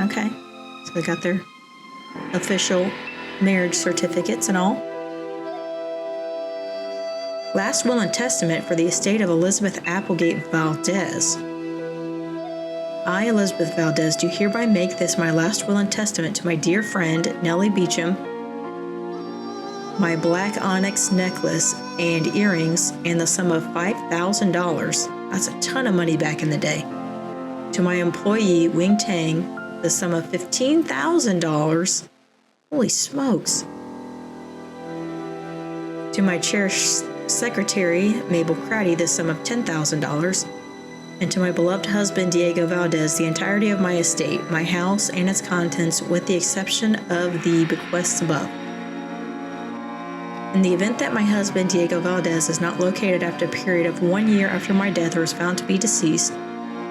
Okay, so they got their official marriage certificates and all. Last will and testament for the estate of Elizabeth Applegate Valdez. I, Elizabeth Valdez, do hereby make this my last will and testament to my dear friend Nellie Beecham, my black onyx necklace and earrings and the sum of $5,000. That's a ton of money back in the day. To my employee Wing Tang, the sum of $15,000. Holy smokes. To my cherished secretary, Mabel Craddy, the sum of $10,000. And to my beloved husband, Diego Valdez, the entirety of my estate, my house and its contents, with the exception of the bequests above. In the event that my husband, Diego Valdez, is not located after a period of 1 year after my death or is found to be deceased,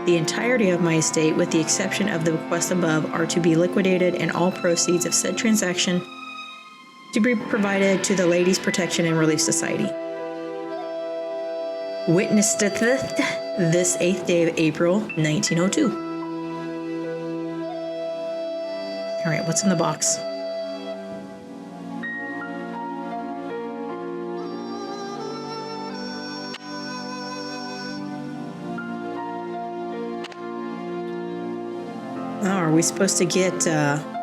the entirety of my estate, with the exception of the bequests above, are to be liquidated and all proceeds of said transaction to be provided to the Ladies' Protection and Relief Society. Witnessed this 8th day of April, 1902. All right, what's in the box? Oh, are we supposed to get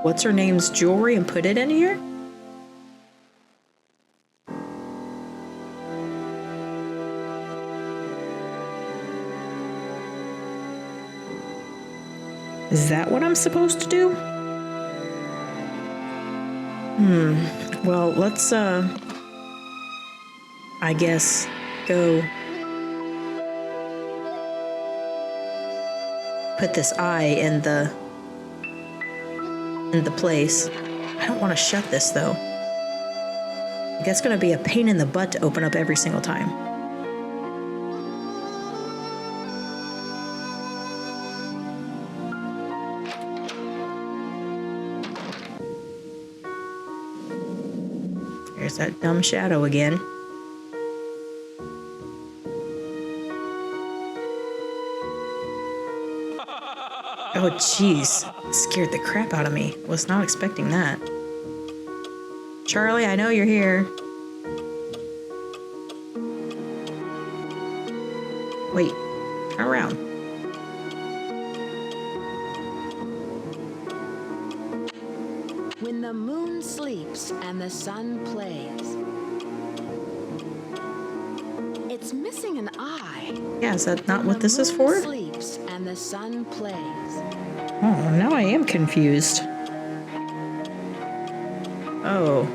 what's her name's jewelry and put it in here? Is that what I'm supposed to do? Well, let's, I guess, go put this eye in the place. I don't want to shut this, though. That's going to be a pain in the butt to open up every single time. There's that dumb shadow again. Oh, jeez. Scared the crap out of me. Was not expecting that. Charlie, I know you're here. Wait, turn around. When the moon sleeps and the sun plays. It's missing an eye. Yeah, is that not what this is for? Sleeps and the sun plays. Oh, now I am confused. Oh.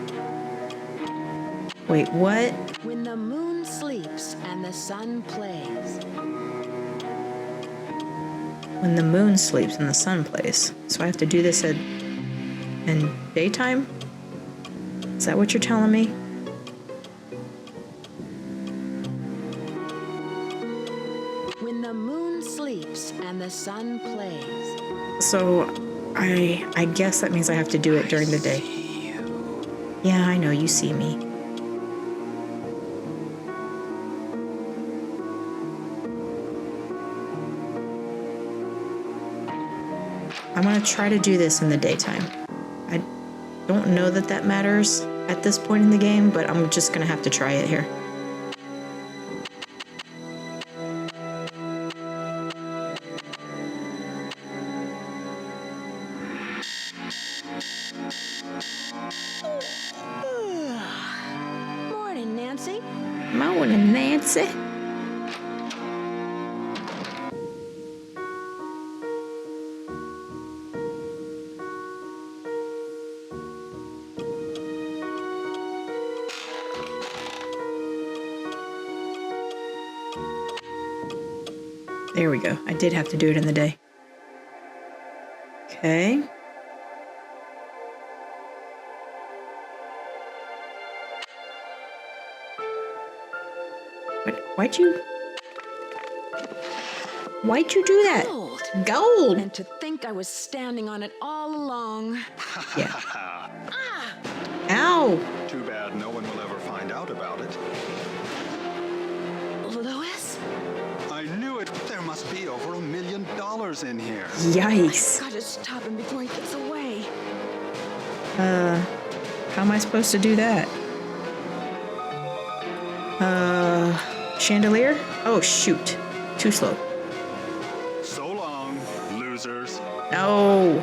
Wait, what? When the moon sleeps and the sun plays. When the moon sleeps and the sun plays. So I have to do this in daytime? Is that what you're telling me? When the moon sleeps and the sun plays. So I guess that means I have to do it during the day. Yeah, I know, you see me. I'm gonna try to do this in the daytime. I don't know that that matters at this point in the game, but I'm just gonna have to try it here. Morning, Nancy. Morning, Nancy. There we go. I did have to do it in the day. Okay. Why'd you do that? Gold. Gold. And to think I was standing on it all along. Yeah. Ow. Too bad no one will ever find out about it. Louis? I knew it. There must be over $1 million in here. Yikes. Gotta stop him before he gets away. How am I supposed to do that? Chandelier? Oh, shoot. Too slow. So long, losers. Oh,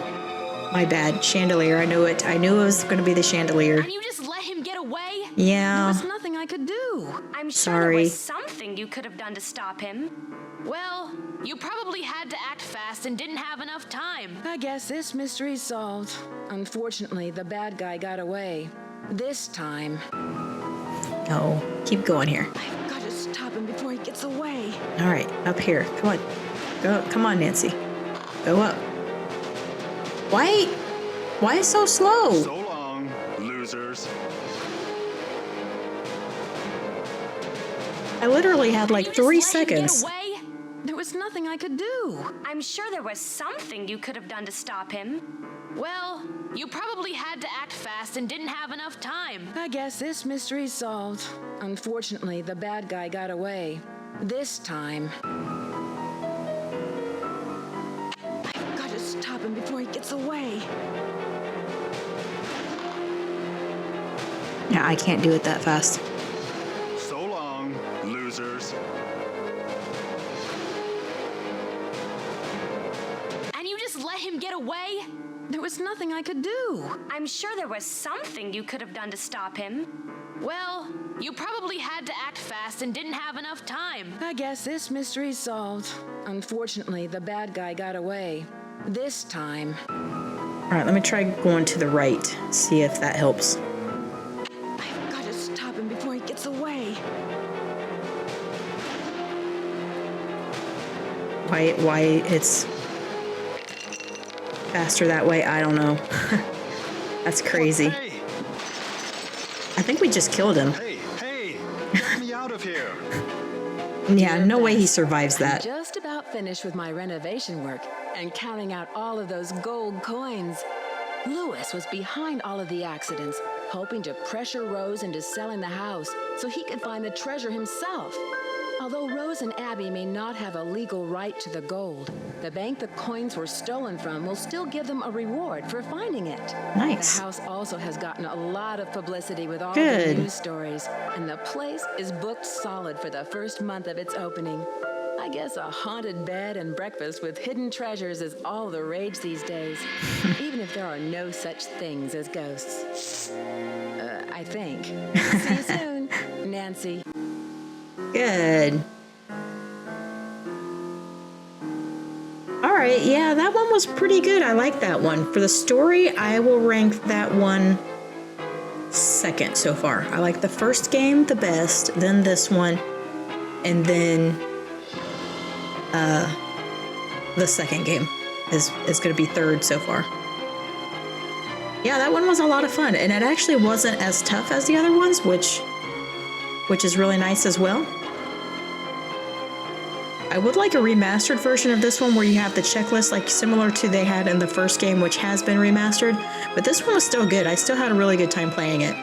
my bad. Chandelier. I knew it. I knew it was going to be the chandelier. And you just let him get away? Yeah. There's nothing I could do. I'm sure Sorry. there was something you could have done to stop him. Well, you probably had to act fast and didn't have enough time. I guess this mystery's solved. Unfortunately, the bad guy got away. This time. No. Keep going here. I've got to stop him before he gets away. All right. Up here. Come on. Go. Come on, Nancy. Go up. Why is so slow? So long, losers. I literally had like 3 seconds. There was nothing I could do. I'm sure there was something you could have done to stop him. Well, you probably had to act fast and didn't have enough time. I guess this mystery's solved. Unfortunately, the bad guy got away. This time. I've got to stop him before he gets away. Yeah, I can't do it that fast. So long, losers. And you just let him get away? There was nothing I could do. I'm sure there was something you could have done to stop him. Well, you probably had to act fast and didn't have enough time. I guess this mystery's solved. Unfortunately, the bad guy got away. This time. All right, let me try going to the right. See if that helps. I've got to stop him before he gets away. Why it's faster that way, I don't know. That's crazy. Hey, I think we just killed him. hey, get me out of here. Yeah, no way he survives that. Just about finished with my renovation work and counting out all of those gold coins. Louis was behind all of the accidents, hoping to pressure Rose into selling the house so he could find the treasure himself. Although Rose and Abby may not have a legal right to the gold, the bank the coins were stolen from will still give them a reward for finding it. Nice. The house also has gotten a lot of publicity with all Good. the news stories, and the place is booked solid for the first month of its opening. I guess a haunted bed and breakfast with hidden treasures is all the rage these days, even if there are no such things as ghosts. I think. See you soon, Nancy. Good. All right, yeah, that one was pretty good. I like that one. For the story, I will rank that one second so far. I like the first game the best, then this one, and then the second game is going to be third so far. Yeah, that one was a lot of fun, and it actually wasn't as tough as the other ones, which is really nice as well. I would like a remastered version of this one where you have the checklist like similar to they had in the first game, which has been remastered, but this one was still good. I still had a really good time playing it.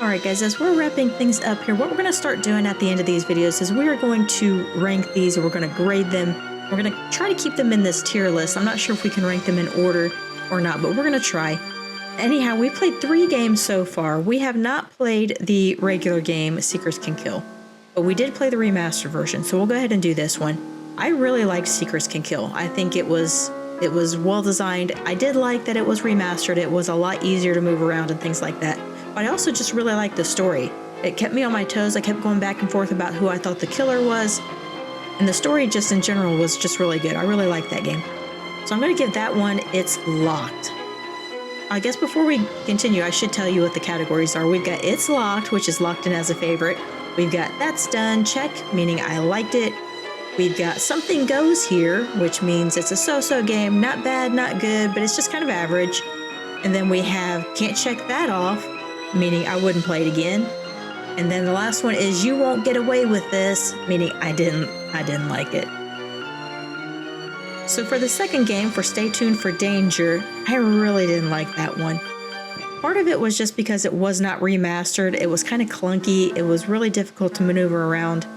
Alright guys, as we're wrapping things up here, what we're going to start doing at the end of these videos is we are going to rank these, or we're going to grade them. We're going to try to keep them in this tier list. I'm not sure if we can rank them in order or not, but we're going to try. Anyhow, we played 3 games so far. We have not played the regular game, Seekers Can Kill, but we did play the remastered version, so we'll go ahead and do this one. I really liked Seekers Can Kill. I think it was well designed. I did like that it was remastered. It was a lot easier to move around and things like that. But I also just really liked the story. It kept me on my toes. I kept going back and forth about who I thought the killer was. And the story just in general was just really good. I really liked that game. So I'm going to give that one It's Locked. I guess before we continue, I should tell you what the categories are. We've got It's Locked, which is locked in as a favorite. We've got That's Done, check, meaning I liked it. We've got Something Goes Here, which means it's a so-so game. Not bad, not good, but it's just kind of average. And then we have Can't Check That Off, meaning I wouldn't play it again. And then the last one is You Won't Get Away With This, meaning I didn't like it. So for the second game, for Stay Tuned for Danger, I really didn't like that one. Part of it was just because it was not remastered. It was kind of clunky. It was really difficult to maneuver around.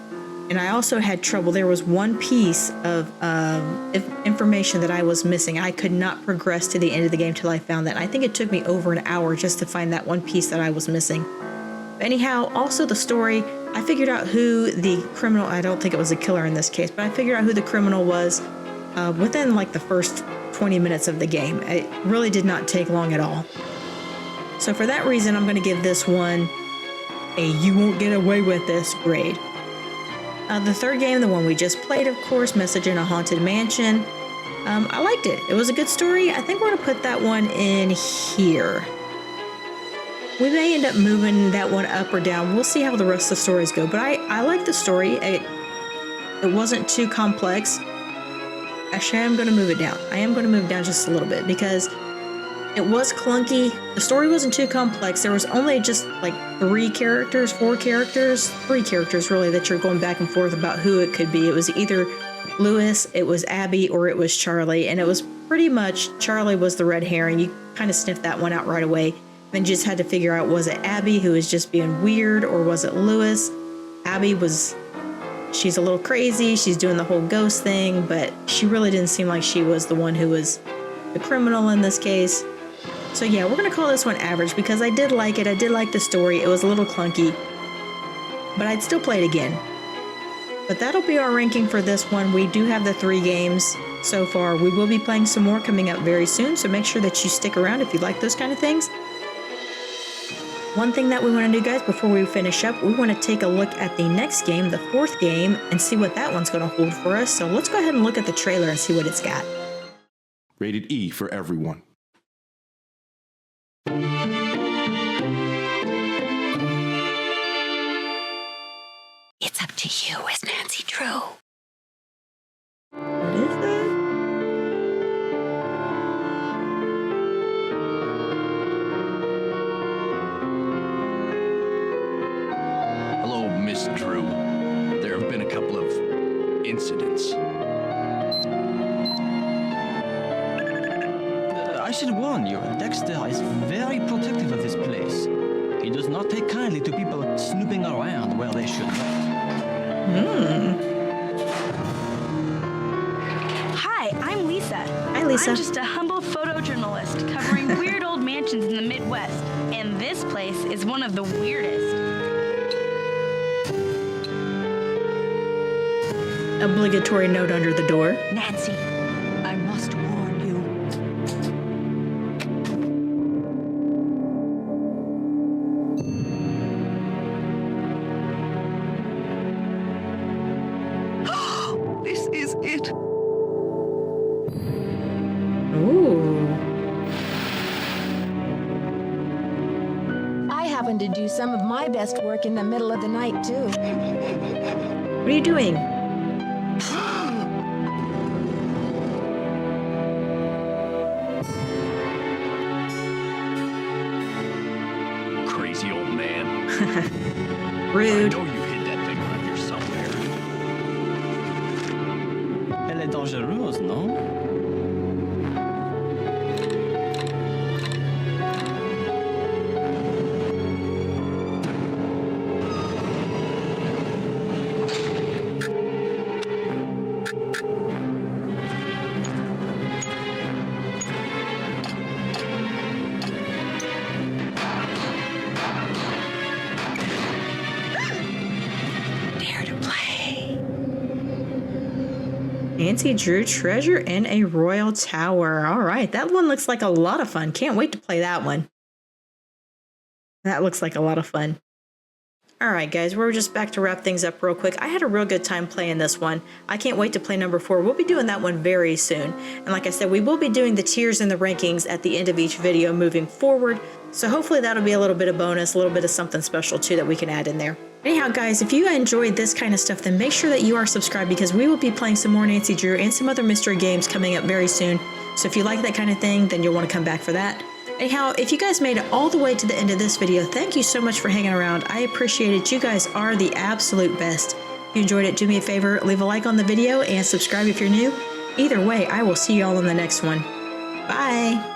And I also had trouble. There was one piece of information that I was missing. I could not progress to the end of the game till I found that. And I think it took me over an hour just to find that one piece that I was missing. But anyhow, also the story, I figured out who the criminal, I don't think it was a killer in this case, but I figured out who the criminal was within like the first 20 minutes of the game. It really did not take long at all. So for that reason, I'm going to give this one a You Won't Get Away With This grade. The third game, the one we just played, of course, Message in a Haunted Mansion. I liked it. It was a good story. I think we're going to put that one in here. We may end up moving that one up or down. We'll see how the rest of the stories go. But I like the story. It wasn't too complex. Actually, I am going to move it down. I am going to move it down just a little bit because it was clunky. The story wasn't too complex. There was only just like 3 characters really, that you're going back and forth about who it could be. It was either Lewis, it was Abby, or it was Charlie. And it was pretty much Charlie was the red herring. You kind of sniffed that one out right away. Then you just had to figure out, was it Abby who was just being weird, or was it Lewis? Abby she's a little crazy. She's doing the whole ghost thing, but she really didn't seem like she was the one who was the criminal in this case. So yeah, we're going to call this one average because I did like it. I did like the story. It was a little clunky, but I'd still play it again. But that'll be our ranking for this one. We do have the 3 games so far. We will be playing some more coming up very soon, so make sure that you stick around if you like those kind of things. One thing that we want to do, guys, before we finish up, we want to take a look at the next game, the 4th game, and see what that one's going to hold for us. So let's go ahead and look at the trailer and see what it's got. Rated E for everyone. It's up to you as Nancy Drew. What is that? Hello, Miss Drew. There have been a couple of incidents. I should warn you, Dexter is very protective of this place. He does not take kindly to people snooping around where they should not. Hi, I'm Lisa. Hi, Lisa. I'm just a humble photojournalist covering weird old mansions in the Midwest, and this place is one of the weirdest. Obligatory note under the door. Nancy, I must warn you. This is it. Ooh. I happen to do some of my best work in the middle of the night, too. What are you doing? Crazy old man. Rude. I know you hid that thing around here somewhere. Elle est dangereuse, non? Nancy Drew Treasure in a Royal Tower. All right, that one looks like a lot of fun. Can't wait to play that one. That looks like a lot of fun. All right, guys, we're just back to wrap things up real quick. I had a real good time playing this one. I can't wait to play number 4. We'll be doing that one very soon. And like I said, we will be doing the tiers and the rankings at the end of each video moving forward. So hopefully that'll be a little bit of bonus, a little bit of something special too that we can add in there. Anyhow, guys, if you enjoyed this kind of stuff, then make sure that you are subscribed because we will be playing some more Nancy Drew and some other mystery games coming up very soon. So if you like that kind of thing, then you'll want to come back for that. Anyhow, if you guys made it all the way to the end of this video, thank you so much for hanging around. I appreciate it. You guys are the absolute best. If you enjoyed it, do me a favor, leave a like on the video and subscribe if you're new. Either way, I will see you all in the next one. Bye!